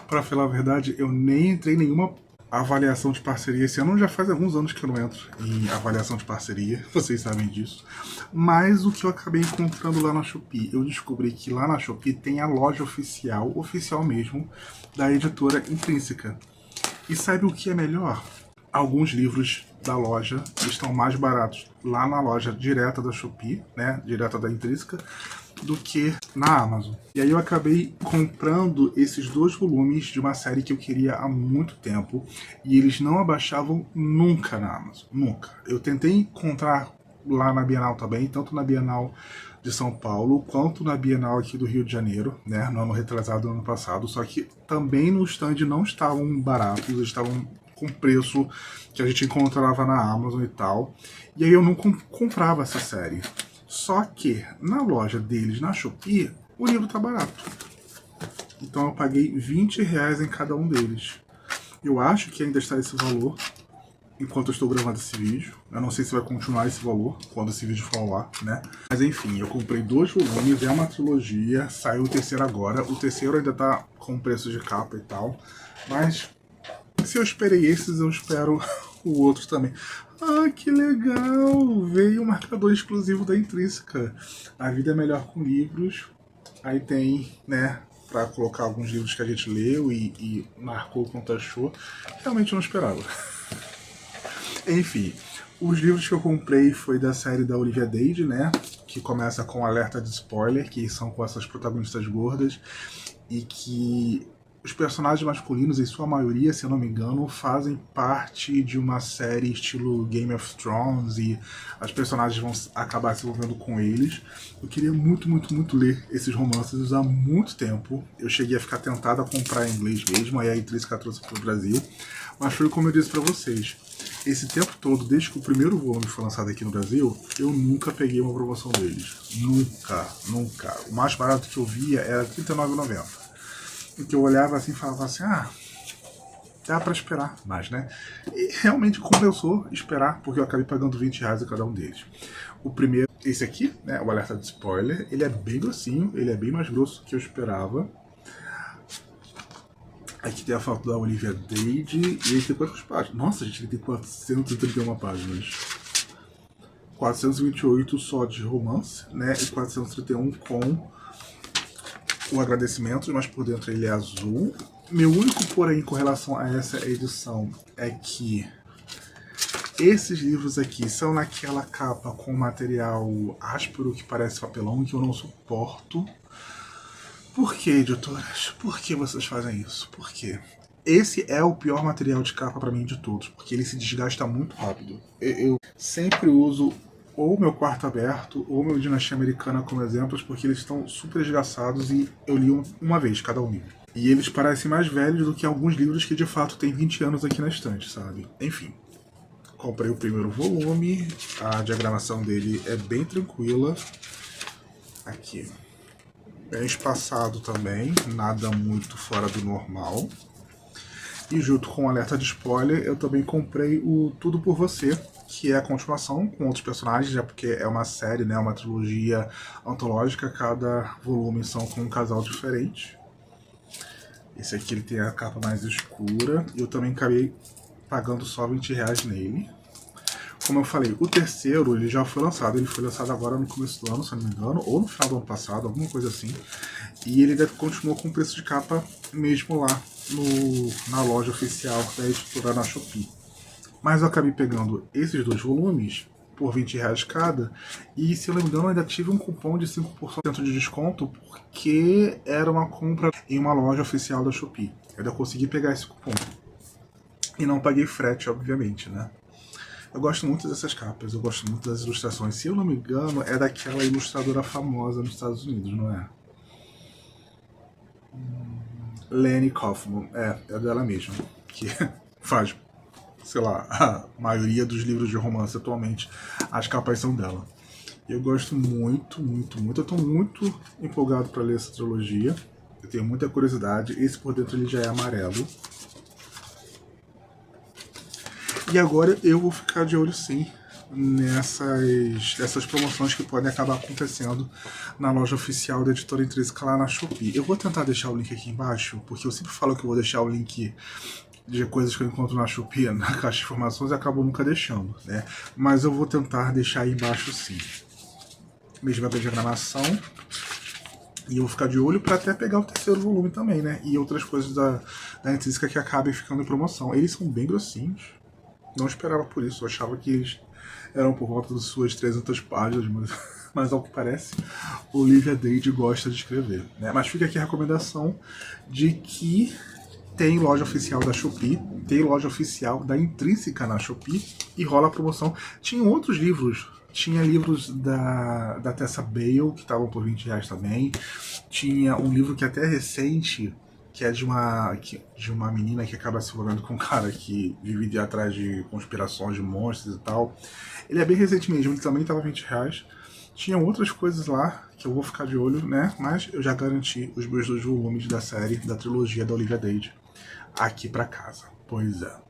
Pra falar a verdade, eu nem entrei em nenhuma avaliação de parceria esse ano. Já faz alguns anos que eu não entro em avaliação de parceria, vocês sabem disso. Mas o que eu acabei encontrando lá na Shopee, eu descobri que lá na Shopee tem a loja oficial mesmo, da editora Intrínseca. E sabe o que é melhor? Alguns livros da loja estão mais baratos lá na loja direta da Shopee, né, direta da Intrínseca, do que na Amazon. E aí eu acabei comprando esses 2 volumes de uma série que eu queria há muito tempo, e eles não abaixavam nunca na Amazon, nunca. Eu tentei encontrar lá na Bienal também, tanto na Bienal de São Paulo, quanto na Bienal aqui do Rio de Janeiro, né, no ano retrasado, no ano passado, só que também no stand não estavam baratos, eles estavam com preço que a gente encontrava na Amazon e tal, e aí eu não comprava essa série. Só que na loja deles, na Shopee, o livro tá barato. Então eu paguei R$20 em cada um deles. Eu acho que ainda está esse valor enquanto eu estou gravando esse vídeo. Eu não sei se vai continuar esse valor quando esse vídeo for ao ar, né? Mas enfim, eu comprei 2 volumes, é uma trilogia, saiu o terceiro agora. O terceiro ainda tá com preço de capa e tal. Mas se eu esperei esses, eu espero o outro também. Ah, que legal! Veio um marcador exclusivo da Intrínseca. A vida é melhor com livros. Aí tem, né, pra colocar alguns livros que a gente leu e marcou quanto achou. Realmente não esperava. Enfim, os livros que eu comprei foi da série da Olivia Dade, né, que começa com alerta de spoiler, que são com essas protagonistas gordas, e que os personagens masculinos, em sua maioria, se eu não me engano, fazem parte de uma série estilo Game of Thrones e as personagens vão acabar se envolvendo com eles. Eu queria muito, muito, muito ler esses romances há muito tempo. Eu cheguei a ficar tentado a comprar em inglês mesmo, aí a Intrínseca trouxe para o Brasil. Mas foi como eu disse para vocês, esse tempo todo, desde que o primeiro volume foi lançado aqui no Brasil, eu nunca peguei uma promoção deles. Nunca, nunca. O mais barato que eu via era R$39,90. Que eu olhava assim e falava assim, ah, dá pra esperar mais, né? E realmente compensou esperar, porque eu acabei pagando R$20 a cada um deles. O primeiro, esse aqui, né, o alerta de spoiler, ele é bem grossinho, ele é bem mais grosso do que eu esperava. Aqui tem a foto da Olivia Dade, e ele tem quantas páginas? Nossa, gente, ele tem 431 páginas. 428 só de romance, né, e 431 com o agradecimento, mas por dentro ele é azul. Meu único porém com relação a essa edição é que esses livros aqui são naquela capa com material áspero que parece papelão, que eu não suporto. Por que, editoras? Por que vocês fazem isso? Por quê? Esse é o pior material de capa pra mim de todos, porque ele se desgasta muito rápido. Eu sempre uso ou meu Quarto Aberto ou meu Dinastia Americana como exemplos, porque eles estão super desgastados e eu li uma vez cada um livro. E eles parecem mais velhos do que alguns livros que de fato têm 20 anos aqui na estante, sabe? Enfim. Comprei o primeiro volume, a diagramação dele é bem tranquila. Aqui. Bem espaçado também, nada muito fora do normal. E junto com o alerta de spoiler, eu também comprei o Tudo Por Você, que é a continuação com outros personagens, já porque é uma série, né, uma trilogia antológica, cada volume são com um casal diferente. Esse aqui ele tem a capa mais escura, e eu também acabei pagando só R$20 nele. Como eu falei, o terceiro ele já foi lançado, ele foi lançado agora no começo do ano, se não me engano, ou no final do ano passado, alguma coisa assim. E ele continuou com o preço de capa mesmo lá na loja oficial da editora na Shopee. Mas eu acabei pegando esses dois volumes por R$20 cada, e se eu não me engano eu ainda tive um cupom de 5% de desconto, porque era uma compra em uma loja oficial da Shopee. Eu ainda consegui pegar esse cupom. E não paguei frete, obviamente, né? Eu gosto muito dessas capas, eu gosto muito das ilustrações. Se eu não me engano, é daquela ilustradora famosa nos Estados Unidos, não é? Lenny Kaufman, é dela mesma, que faz, sei lá, a maioria dos livros de romance atualmente, as capas são dela. Eu gosto muito, muito, muito, eu tô muito empolgado para ler essa trilogia, eu tenho muita curiosidade. Esse por dentro ele já é amarelo. E agora eu vou ficar de olho sim nessas promoções que podem acabar acontecendo na loja oficial da Editora Intrínseca lá na Shopee. Eu vou tentar deixar o link aqui embaixo, porque eu sempre falo que eu vou deixar o link de coisas que eu encontro na Shopee, na caixa de informações, e acabo nunca deixando, né? Mas eu vou tentar deixar aí embaixo sim. Mesma diagramação. E eu vou ficar de olho para até pegar o terceiro volume também, né? E outras coisas da Intrínseca que acabem ficando em promoção. Eles são bem grossinhos. Não esperava por isso, eu achava que eles eram por volta das suas 300 páginas, mas ao que parece, Olivia Dade gosta de escrever, né? Mas fica aqui a recomendação de que tem loja oficial da Shopee, tem loja oficial da Intrínseca na Shopee e rola a promoção. Tinha outros livros, tinha livros da Tessa Bale que estavam por R$20 também, tinha um livro que até é recente, que é de uma menina que acaba se envolvendo com um cara que vive atrás de conspirações de monstros e tal. Ele é bem recente mesmo, ele também estava R$20. Tinha outras coisas lá que eu vou ficar de olho, né? Mas eu já garanti os meus 2 volumes da série, da trilogia da Olivia Dade, aqui pra casa. Pois é.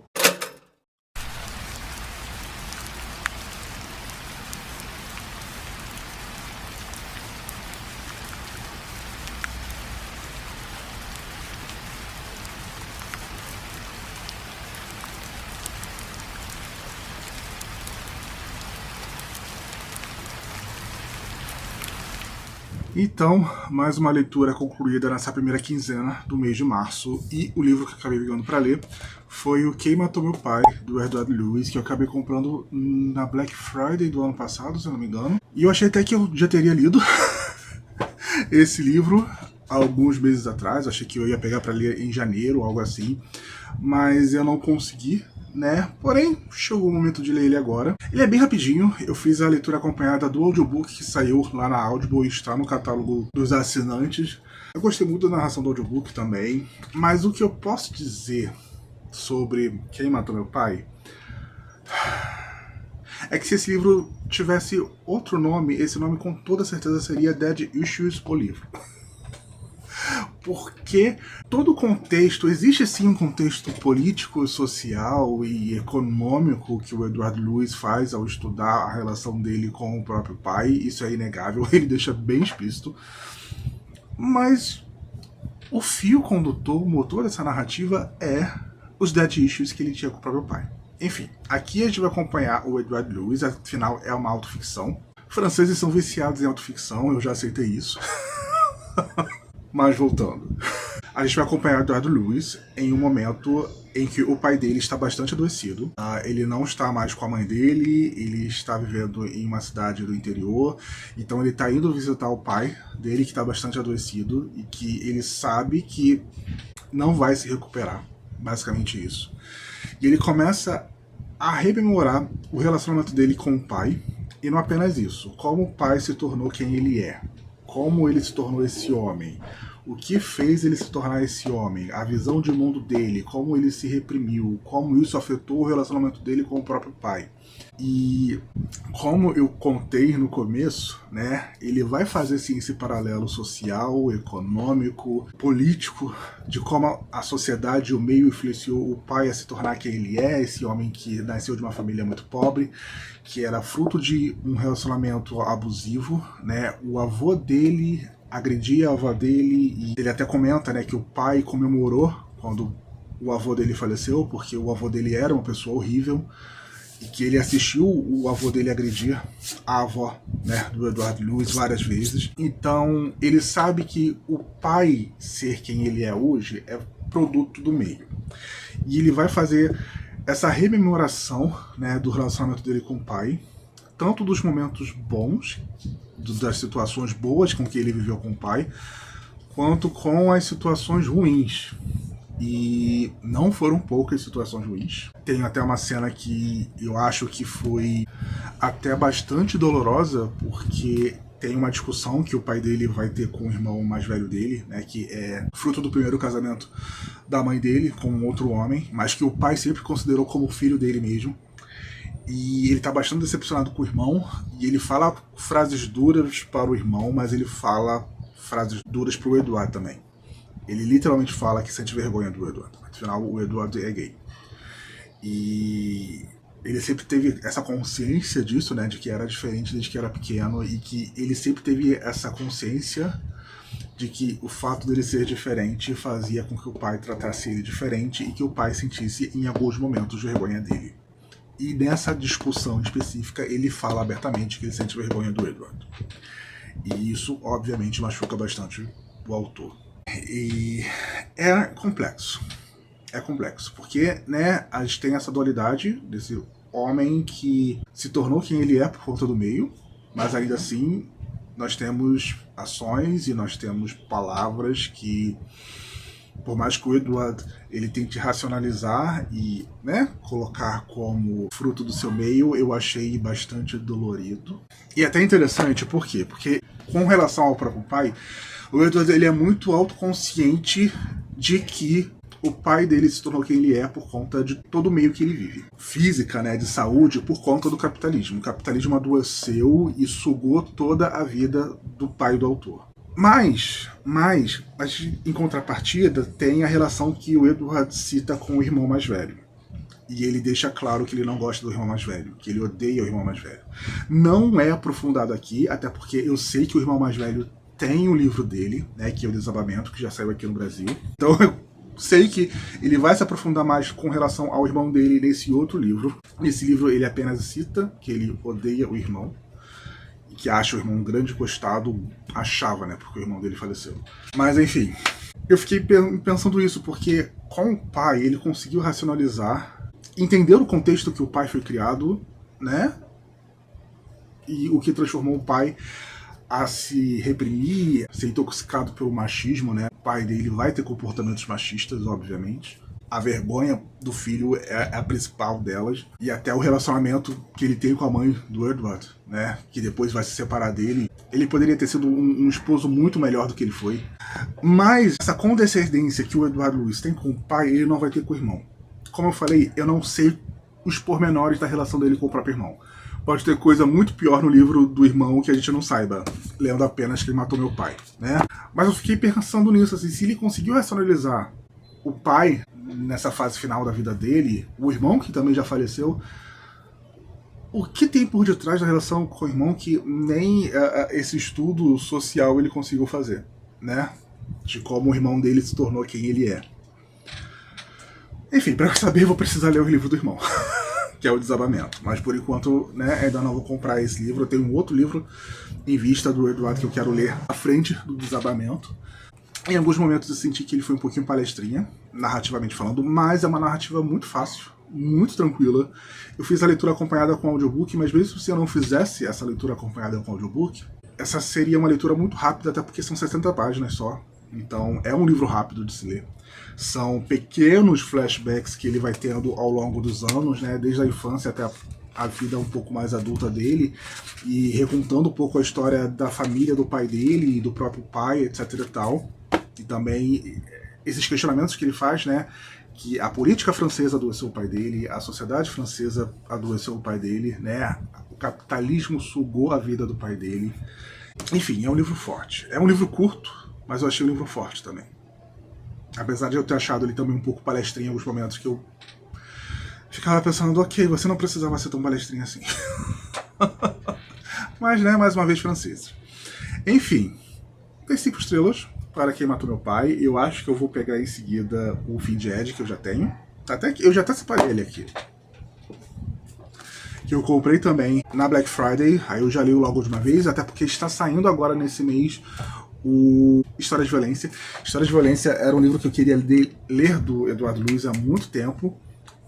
Então, mais uma leitura concluída nessa primeira quinzena do mês de março, e o livro que eu acabei pegando para ler foi o Quem Matou Meu Pai, do Edward Lewis, que eu acabei comprando na Black Friday do ano passado, se eu não me engano. E eu achei até que eu já teria lido esse livro alguns meses atrás, achei que eu ia pegar para ler em janeiro, algo assim, mas eu não consegui, né? Porém, chegou o momento de ler ele agora. Ele é bem rapidinho, eu fiz a leitura acompanhada do audiobook que saiu lá na Audible e está no catálogo dos assinantes. Eu gostei muito da narração do audiobook também, mas o que eu posso dizer sobre Quem Matou Meu Pai é que se esse livro tivesse outro nome, esse nome com toda certeza seria Dead Issues, o livro. porque todo o contexto, existe sim um contexto político, social e econômico que o Edward Lewis faz ao estudar a relação dele com o próprio pai, isso é inegável, ele deixa bem explícito, mas o fio condutor, o motor dessa narrativa é os dead issues que ele tinha com o próprio pai. Enfim, aqui a gente vai acompanhar o Edward Lewis, afinal é uma autoficção. Franceses são viciados em autoficção, eu já aceitei isso. Mas voltando, a gente vai acompanhar o Edward Lewis em um momento em que o pai dele está bastante adoecido. Ele não está mais com a mãe dele, ele está vivendo em uma cidade do interior, então ele está indo visitar o pai dele, que está bastante adoecido, e que ele sabe que não vai se recuperar, basicamente isso. E ele começa a rememorar o relacionamento dele com o pai, e não apenas isso, como o pai se tornou quem ele é, como ele se tornou esse homem, o que fez ele se tornar esse homem, a visão de mundo dele, como ele se reprimiu, como isso afetou o relacionamento dele com o próprio pai. E como eu contei no começo, né, ele vai fazer sim esse paralelo social, econômico, político, de como a sociedade e o meio influenciou o pai a se tornar quem ele é, esse homem que nasceu de uma família muito pobre, que era fruto de um relacionamento abusivo, né? O avô dele agredia a avó dele, e ele até comenta, né, que o pai comemorou quando o avô dele faleceu, porque o avô dele era uma pessoa horrível, e que ele assistiu o avô dele agredir a avó, né, do Edward Lewis várias vezes. Então ele sabe que o pai ser quem ele é hoje é produto do meio. E ele vai fazer essa rememoração, né, do relacionamento dele com o pai, tanto dos momentos bons, das situações boas com que ele viveu com o pai, quanto com as situações ruins. E não foram poucas situações ruins. Tem até uma cena que eu acho que foi até bastante dolorosa, porque tem uma discussão que o pai dele vai ter com o irmão mais velho dele, né, que é fruto do primeiro casamento da mãe dele com um outro homem, mas que o pai sempre considerou como filho dele mesmo. E ele tá bastante decepcionado com o irmão, e ele fala frases duras para o irmão, mas ele fala frases duras pro Edward também. Ele literalmente fala que sente vergonha do Edward. Afinal, o Edward é gay. E ele sempre teve essa consciência disso, né, de que era diferente desde que era pequeno, e que ele sempre teve essa consciência de que o fato dele ser diferente fazia com que o pai tratasse ele diferente e que o pai sentisse em alguns momentos vergonha dele. E nessa discussão específica ele fala abertamente que ele sente vergonha do Edward. E isso obviamente machuca bastante o autor. E é complexo. É complexo, porque, né, a gente tem essa dualidade desse homem que se tornou quem ele é por conta do meio, mas ainda assim nós temos ações e nós temos palavras que, por mais que o Edward ele tente racionalizar e, né, colocar como fruto do seu meio, eu achei bastante dolorido. E até interessante, por quê? Porque com relação ao próprio pai, o Edward ele é muito autoconsciente de que o pai dele se tornou quem ele é por conta de todo o meio que ele vive. Física, né, de saúde, por conta do capitalismo. O capitalismo adoeceu e sugou toda a vida do pai do autor. Mas, em contrapartida, tem a relação que o Edward cita com o irmão mais velho. E ele deixa claro que ele não gosta do irmão mais velho, que ele odeia o irmão mais velho. Não é aprofundado aqui, até porque eu sei que o irmão mais velho tem o livro dele, né, que é o Desabamento, que já saiu aqui no Brasil. Então eu sei que ele vai se aprofundar mais com relação ao irmão dele nesse outro livro. Nesse livro ele apenas cita que ele odeia o irmão, que acha o irmão um grande costado, achava, né, porque o irmão dele faleceu. Mas enfim, eu fiquei pensando isso, porque com o pai ele conseguiu racionalizar, entender o contexto que o pai foi criado, né, e o que transformou o pai a se reprimir, ser intoxicado pelo machismo, né. O pai dele vai ter comportamentos machistas, obviamente. A vergonha do filho é a principal delas. E até o relacionamento que ele tem com a mãe do Edward, né, que depois vai se separar dele. Ele poderia ter sido um esposo muito melhor do que ele foi. Mas essa condescendência que o Edward Lewis tem com o pai, ele não vai ter com o irmão. Como eu falei, eu não sei os pormenores da relação dele com o próprio irmão. Pode ter coisa muito pior no livro do irmão que a gente não saiba, lendo apenas que ele matou meu pai, né? Mas eu fiquei pensando nisso, assim, se ele conseguiu racionalizar o pai nessa fase final da vida dele, o irmão que também já faleceu, o que tem por detrás da relação com o irmão que nem esse estudo social ele conseguiu fazer, né? De como o irmão dele se tornou quem ele é. Enfim, para saber eu vou precisar ler o livro do irmão, que é o Desabamento. Mas por enquanto, né, ainda não vou comprar esse livro. Eu tenho um outro livro em vista do Eduardo que eu quero ler à frente do Desabamento. Em alguns momentos eu senti que ele foi um pouquinho palestrinha, narrativamente falando, mas é uma narrativa muito fácil, muito tranquila. Eu fiz a leitura acompanhada com audiobook, mas mesmo se eu não fizesse essa leitura acompanhada com audiobook, essa seria uma leitura muito rápida, até porque são 60 páginas só. Então é um livro rápido de se ler. São pequenos flashbacks que ele vai tendo ao longo dos anos, né, desde a infância até a vida um pouco mais adulta dele, e recontando um pouco a história da família do pai dele e do próprio pai, etc e tal. E também esses questionamentos que ele faz, né, que a política francesa adoeceu o pai dele, a sociedade francesa adoeceu o pai dele, né, o capitalismo sugou a vida do pai dele. Enfim, é um livro forte. É um livro curto, mas eu achei um livro forte também. Apesar de eu ter achado ele também um pouco palestrinho em alguns momentos, que eu ficava pensando, ok, você não precisava ser tão palestrinho assim. Mas, né, mais uma vez francês. Enfim, tem 5 estrelas para Quem Matou Meu Pai. Eu acho que eu vou pegar em seguida o Fim de Ed, que eu já tenho. Eu já até separei ele aqui. Que eu comprei também na Black Friday, aí eu já li logo de uma vez, até porque está saindo agora nesse mês o História de Violência. História de Violência era um livro que eu queria ler do Eduardo Luiz há muito tempo,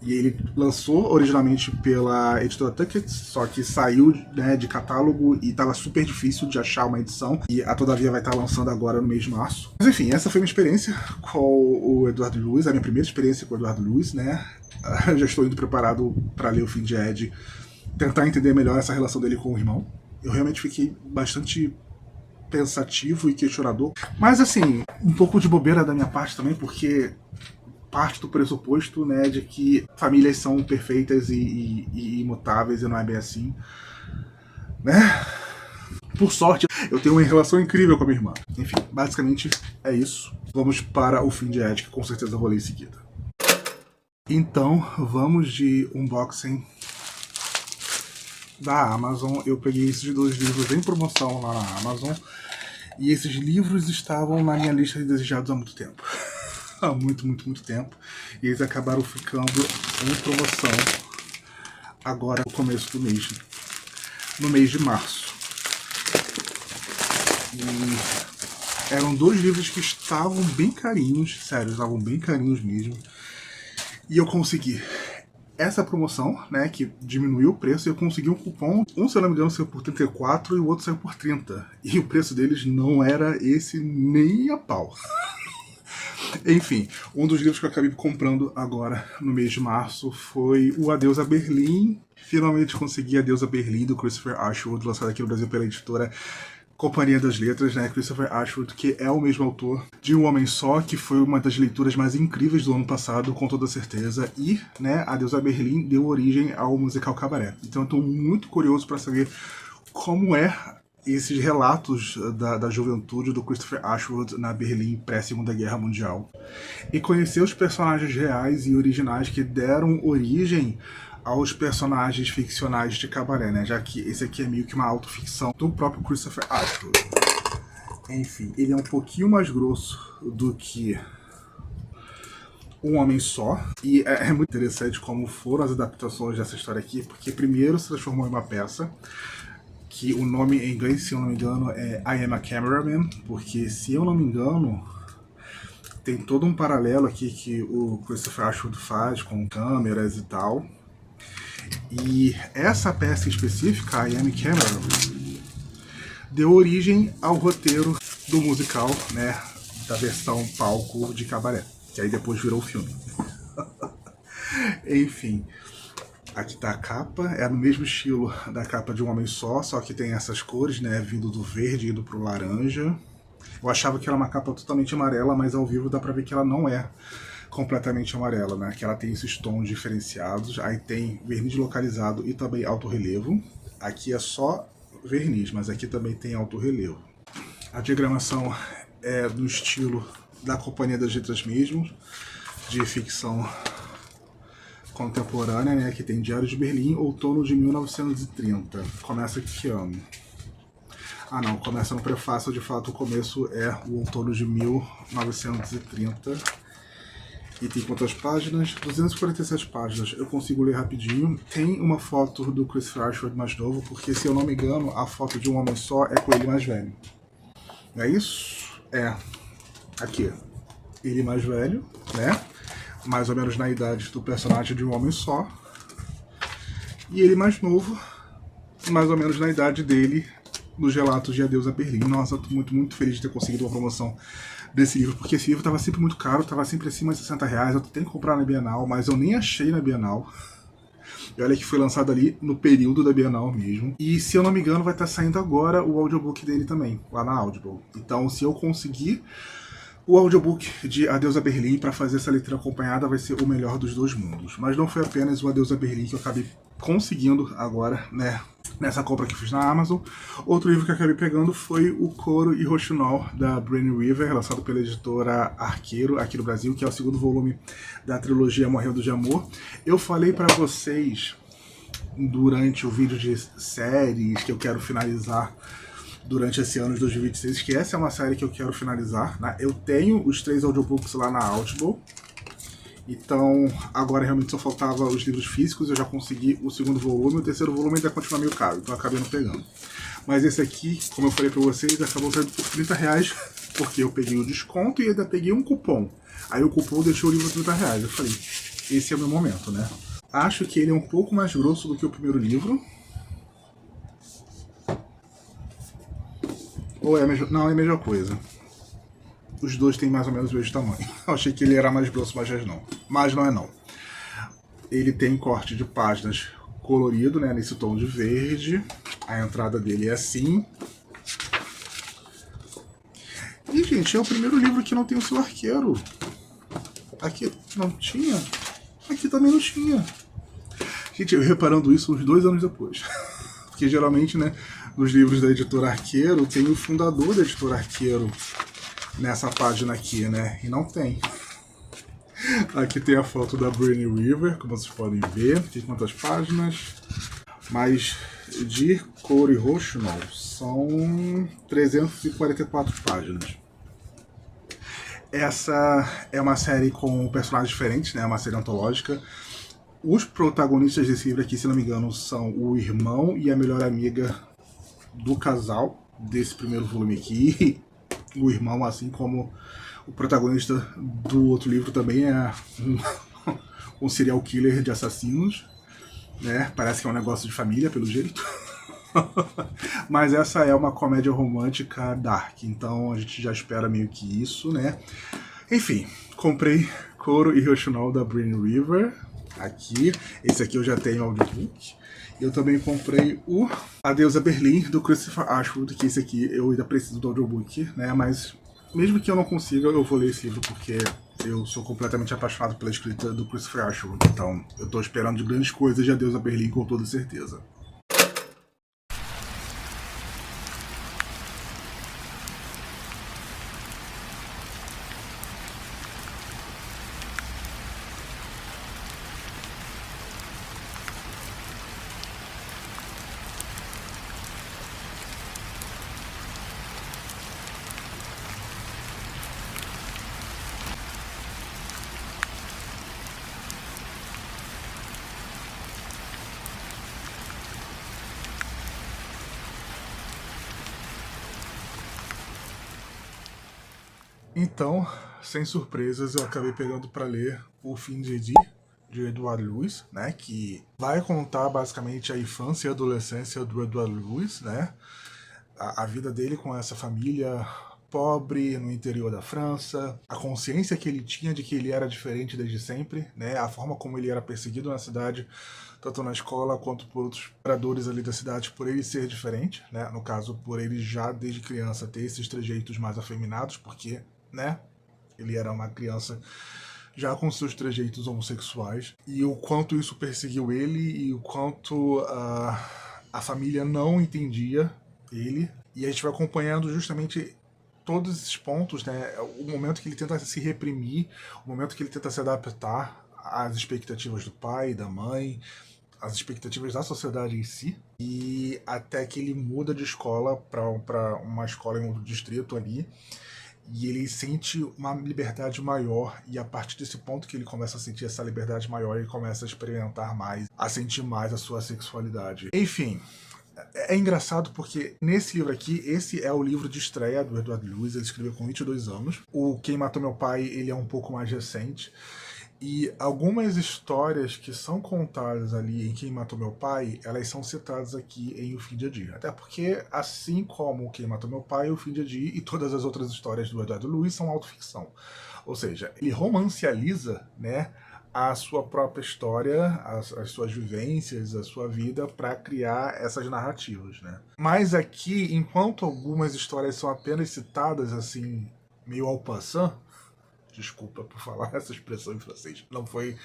e ele lançou originalmente pela editora Tucket, só que saiu, né, de catálogo e estava super difícil de achar uma edição, e a Todavia vai estar lançando agora no mês de março. Mas enfim, essa foi minha experiência com o Eduardo Luiz, a minha primeira experiência com o Eduardo Luiz, né? Eu já estou indo preparado para ler o Fim de Ed, tentar entender melhor essa relação dele com o irmão. Eu realmente fiquei bastante pensativo e questionador, mas assim, um pouco de bobeira da minha parte também, porque parte do pressuposto, né, de que famílias são perfeitas e imutáveis, e não é bem assim, né? Por sorte, eu tenho uma relação incrível com a minha irmã. Enfim, basicamente é isso. Vamos para o Fim de Ed, que com certeza eu vou ler em seguida. Então, vamos de unboxing da Amazon. Eu peguei esses 2 livros em promoção lá na Amazon, e esses livros estavam na minha lista de desejados há muito tempo. Há muito tempo. E eles acabaram ficando em promoção agora no começo do mês, no mês de março. E eram 2 livros que estavam bem carinhos, sério, estavam bem carinhos mesmo. E eu consegui essa promoção, né, que diminuiu o preço, e eu consegui um cupom, um, se eu não me engano, saiu por 34 e o outro saiu por 30. E o preço deles não era esse nem a pau. Enfim, um dos livros que eu acabei comprando agora no mês de março foi o Adeus a Berlim. Finalmente consegui Adeus a Berlim, do Christopher Ashwood, lançado aqui no Brasil pela editora Companhia das Letras, né? Christopher Ashwood, que é o mesmo autor de Um Homem Só, que foi uma das leituras mais incríveis do ano passado, com toda certeza, e, né, Adeus a Berlim deu origem ao musical Cabaré. Então eu estou muito curioso para saber como é esses relatos da juventude do Christopher Ashwood na Berlim pré-Segunda Guerra Mundial, e conhecer os personagens reais e originais que deram origem aos personagens ficcionais de Cabaré, né? Já que esse aqui é meio que uma autoficção do próprio Christopher Ashwood. Enfim, ele é um pouquinho mais grosso do que Um Homem Só, e é muito interessante como foram as adaptações dessa história aqui, porque primeiro se transformou em uma peça, que o nome em inglês, se eu não me engano, é I Am a Cameraman, porque, se eu não me engano, tem todo um paralelo aqui que o Christopher Ashwood faz com câmeras e tal. E essa peça específica, I Am a Cameraman, deu origem ao roteiro do musical, né, da versão palco de Cabaré, que aí depois virou o filme. Enfim, aqui tá a capa, é no mesmo estilo da capa de Um Homem Só que tem essas cores, né, vindo do verde indo pro laranja. Eu achava que era uma capa totalmente amarela, mas ao vivo dá pra ver que ela não é completamente amarela, né, que ela tem esses tons diferenciados. Aí tem verniz localizado e também alto relevo. Aqui é só verniz, mas aqui também tem alto relevo. A diagramação é do estilo da Companhia das Letras mesmo, de ficção contemporânea, né? Aqui tem Diário de Berlim, outono de 1930. Começa aqui que ano? Ah não, começa no prefácio, de fato o começo é o outono de 1930. E tem quantas páginas? 247 páginas, eu consigo ler rapidinho. Tem uma foto do Chris Ashford mais novo, porque se eu não me engano, a foto de um homem só é com ele mais velho. Não é isso? É. Aqui. Ele mais velho, né? Mais ou menos na idade do personagem de um homem só. E ele mais novo, mais ou menos na idade dele, nos relatos de Adeus a Berlim. Nossa, eu tô muito, muito feliz de ter conseguido uma promoção desse livro, porque esse livro estava sempre muito caro, estava sempre acima de R$60. Eu tenho que comprar na Bienal, mas eu nem achei na Bienal. E olha que foi lançado ali no período da Bienal mesmo. E se eu não me engano, vai estar saindo agora o audiobook dele também, lá na Audible. Então, se eu conseguir o audiobook de Adeus a Berlim para fazer essa leitura acompanhada, vai ser o melhor dos dois mundos. Mas não foi apenas o Adeus a Berlim que eu acabei conseguindo agora, né, nessa compra que fiz na Amazon. Outro livro que eu acabei pegando foi o Coro e Roxinol, da Bryony Weaver, lançado pela editora Arqueiro, aqui no Brasil, que é o segundo volume da trilogia Morrendo de Amor. Eu falei para vocês, durante o vídeo de séries que eu quero finalizar durante esse ano de 2026, que essa é uma série que eu quero finalizar, né? Eu tenho os 3 audiobooks lá na Audible, então agora realmente só faltava os livros físicos, eu já consegui o segundo volume, o terceiro volume ainda continua meio caro, então eu acabei não pegando. Mas esse aqui, como eu falei pra vocês, acabou saindo por R$30, porque eu peguei o desconto e ainda peguei um cupom. Aí o cupom deixou o livro por R$30, eu falei, esse é o meu momento, né? Acho que ele é um pouco mais grosso do que o primeiro livro. Ou é a mesma... Não, é a mesma coisa. Os dois têm mais ou menos o mesmo tamanho. Eu achei que ele era mais grosso, mas não. Mas não é não. Ele tem corte de páginas colorido, né, nesse tom de verde. A entrada dele é assim. E, gente, é o primeiro livro que não tem o seu arqueiro. Aqui não tinha. Aqui também não tinha. Gente, eu reparando isso uns 2 anos depois. Porque geralmente, né, nos livros da editora Arqueiro, tem o fundador da editora Arqueiro nessa página aqui, né? E não tem. Aqui tem a foto da Bryony Weaver, como vocês podem ver. Tem quantas páginas? Mas de Coro e Roxinol são 344 páginas. Essa é uma série com personagens diferentes, né? Uma série antológica. Os protagonistas desse livro aqui, se não me engano, são o irmão e a melhor amiga do casal desse primeiro volume aqui. O irmão, assim como o protagonista do outro livro, também é um serial killer de assassinos, né? Parece que é um negócio de família, pelo jeito. Mas essa é uma comédia romântica dark, então a gente já espera meio que isso, né? Enfim, comprei Coro e Roxinol da Bryony Weaver aqui. Esse aqui eu já tenho audiobook. Eu também comprei o Adeus a Berlim, do Christopher Ashford, que esse aqui eu ainda preciso do audiobook, né? Mas mesmo que eu não consiga, eu vou ler esse livro, porque eu sou completamente apaixonado pela escrita do Christopher Ashford. Então eu tô esperando grandes coisas de Adeus a Berlim, com toda certeza. Então, sem surpresas, eu acabei pegando para ler O Fim de Edir, de Edward Lewis, né, que vai contar basicamente a infância e a adolescência do Edward Lewis, né, a vida dele com essa família pobre no interior da França, a consciência que ele tinha de que ele era diferente desde sempre, né, a forma como ele era perseguido na cidade, tanto na escola quanto por outros moradores ali da cidade, por ele ser diferente, né, no caso, por ele já desde criança ter esses trejeitos mais afeminados, porque, né, ele era uma criança já com seus trejeitos homossexuais, e o quanto isso perseguiu ele e o quanto A família não entendia ele, e a gente vai acompanhando justamente todos esses pontos, né? O momento que ele tenta se reprimir, o momento que ele tenta se adaptar às expectativas do pai, da mãe, às expectativas da sociedade em si, e até que ele muda de escola para uma escola em outro distrito ali, e ele sente uma liberdade maior, e a partir desse ponto que ele começa a sentir essa liberdade maior, ele começa a experimentar mais, a sentir mais a sua sexualidade. Enfim, é engraçado porque nesse livro aqui, esse é o livro de estreia do Edward Lewis, ele escreveu com 22 anos. O Quem Matou Meu Pai, ele é um pouco mais recente. E algumas histórias que são contadas ali em Quem Matou Meu Pai, elas são citadas aqui em O Fim de Edir. Até porque, assim como Quem Matou Meu Pai, O Fim de Edir e todas as outras histórias do Edward Lewis são autoficção. Ou seja, ele romancializa, né, a sua própria história, as suas vivências, a sua vida para criar essas narrativas, né? Mas aqui, enquanto algumas histórias são apenas citadas assim, meio ao passant, desculpa por falar essa expressão em francês, não foi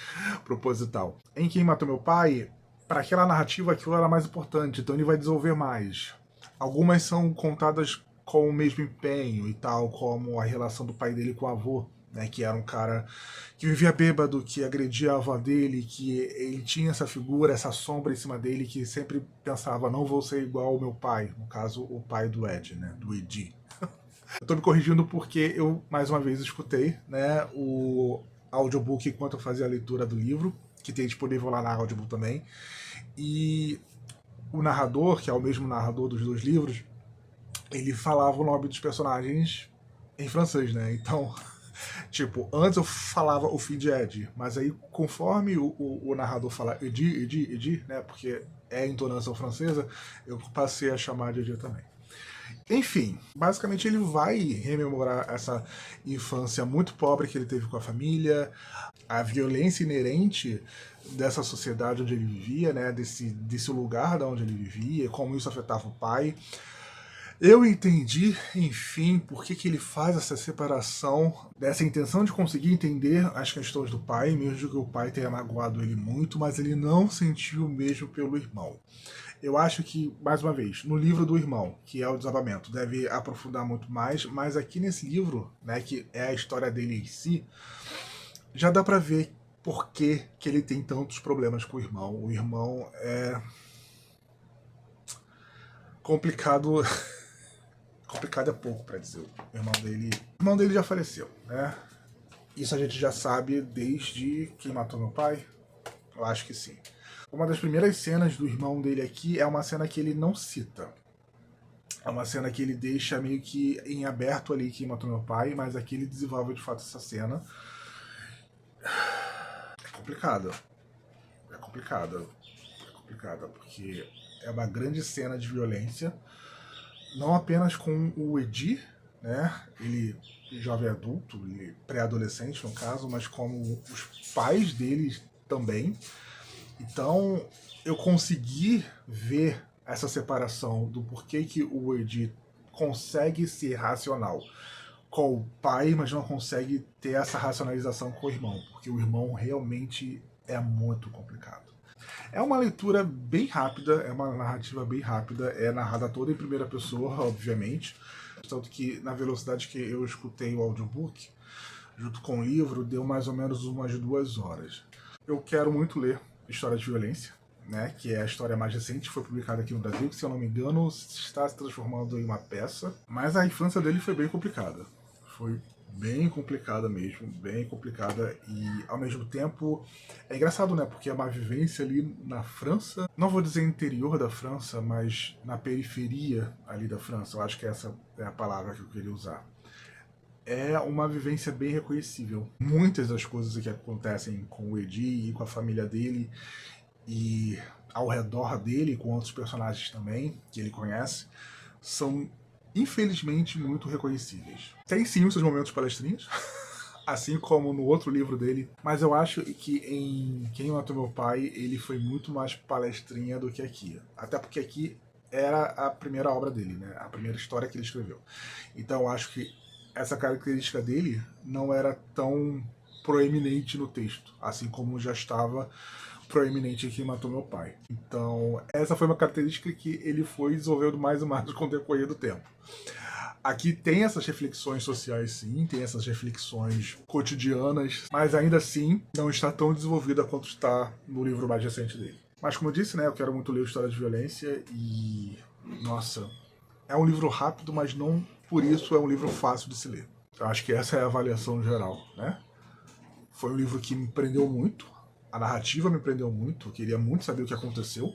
proposital. Em Quem Matou Meu Pai, para aquela narrativa aquilo era mais importante, então ele vai desenvolver mais. Algumas são contadas com o mesmo empenho e tal, como a relação do pai dele com o avô, né, que era um cara que vivia bêbado, que agredia a avó dele, que ele tinha essa figura, essa sombra em cima dele, que sempre pensava, não vou ser igual ao meu pai, no caso, o pai do Ed, né, do Eddie. Eu tô me corrigindo porque eu, mais uma vez, escutei, né, o audiobook enquanto eu fazia a leitura do livro, que tem disponível lá na Audible também, e o narrador, que é o mesmo narrador dos dois livros, ele falava o nome dos personagens em francês, né, então... Tipo, antes eu falava o fim de Ed, mas aí conforme o narrador fala Edi, né, porque é a entonação francesa, eu passei a chamar de Edi também. Enfim, basicamente ele vai rememorar essa infância muito pobre que ele teve com a família, a violência inerente dessa sociedade onde ele vivia, né, desse lugar de onde ele vivia, como isso afetava o pai. Eu entendi, enfim, por que ele faz essa separação, dessa intenção de conseguir entender as questões do pai, mesmo que o pai tenha magoado ele muito, mas ele não sentiu o mesmo pelo irmão. Eu acho que, mais uma vez, no livro do irmão, que é o Desabamento, deve aprofundar muito mais, mas aqui nesse livro, né, que é a história dele em si, já dá pra ver por que ele tem tantos problemas com o irmão. O irmão é complicado. Complicado é pouco pra dizer. O irmão dele já faleceu, né? Isso a gente já sabe desde Quem Matou Meu Pai? Eu acho que sim. Uma das primeiras cenas do irmão dele aqui é uma cena que ele não cita. É uma cena que ele deixa meio que em aberto ali Quem Matou Meu Pai, mas aqui ele desenvolve de fato essa cena. É complicada. É complicada. É complicada, porque é uma grande cena de violência, não apenas com o Eddie, né? Ele jovem adulto, ele pré-adolescente no caso, mas como os pais dele também. Então eu consegui ver essa separação do porquê que o Eddie consegue ser racional com o pai, mas não consegue ter essa racionalização com o irmão, porque o irmão realmente é muito complicado. É uma leitura bem rápida, é uma narrativa bem rápida, é narrada toda em primeira pessoa, obviamente. Tanto que na velocidade que eu escutei o audiobook, junto com o livro, deu mais ou menos umas 2 horas. Eu quero muito ler História de Violência, né, que é a história mais recente, foi publicada aqui no Brasil, que se eu não me engano está se transformando em uma peça. Mas a infância dele foi bem complicada. Foi bem complicada mesmo, bem complicada, e ao mesmo tempo é engraçado, né, porque é uma vivência ali na França, não vou dizer interior da França, mas na periferia ali da França, eu acho que essa é a palavra que eu queria usar. É uma vivência bem reconhecível. Muitas das coisas que acontecem com o Eddie e com a família dele e ao redor dele, com outros personagens também que ele conhece, são infelizmente muito reconhecíveis. Tem sim os seus momentos palestrinhos, assim como no outro livro dele, mas eu acho que em Quem Matou Meu Pai ele foi muito mais palestrinha do que aqui. Até porque aqui era a primeira obra dele, né? A primeira história que ele escreveu. Então eu acho que essa característica dele não era tão proeminente no texto, assim como já estava proeminente Quem Matou Meu Pai. Então, essa foi uma característica que ele foi desenvolvendo mais e mais com o decorrer do tempo. Aqui tem essas reflexões sociais, sim, tem essas reflexões cotidianas, mas ainda assim não está tão desenvolvida quanto está no livro mais recente dele. Mas como eu disse, né, eu quero muito ler História de Violência e, nossa, é um livro rápido, mas não por isso é um livro fácil de se ler. Eu acho que essa é a avaliação geral, né? Foi um livro que me prendeu muito, a narrativa me prendeu muito, eu queria muito saber o que aconteceu,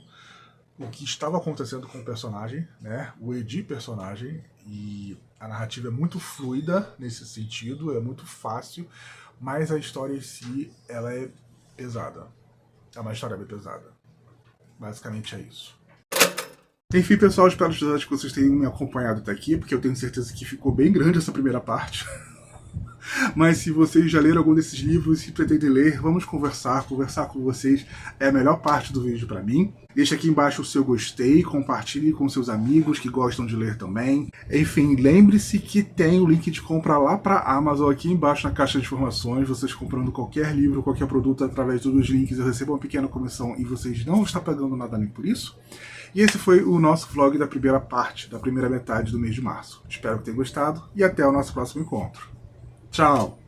o que estava acontecendo com o personagem, né? O Edi personagem, e a narrativa é muito fluida nesse sentido, é muito fácil, mas a história em si, ela é pesada. É uma história bem pesada. Basicamente é isso. Enfim, pessoal, espero que vocês tenham me acompanhado até aqui, porque eu tenho certeza que ficou bem grande essa primeira parte. Mas se vocês já leram algum desses livros e pretendem ler, vamos conversar com vocês é a melhor parte do vídeo para mim. Deixa aqui embaixo o seu gostei, compartilhe com seus amigos que gostam de ler também. Enfim, lembre-se que tem o link de compra lá para a Amazon aqui embaixo na caixa de informações. Vocês comprando qualquer livro, qualquer produto através dos links, eu recebo uma pequena comissão e vocês não estão pagando nada nem por isso. E esse foi o nosso vlog da primeira parte, da primeira metade do mês de março. Espero que tenham gostado e até o nosso próximo encontro. Tchau!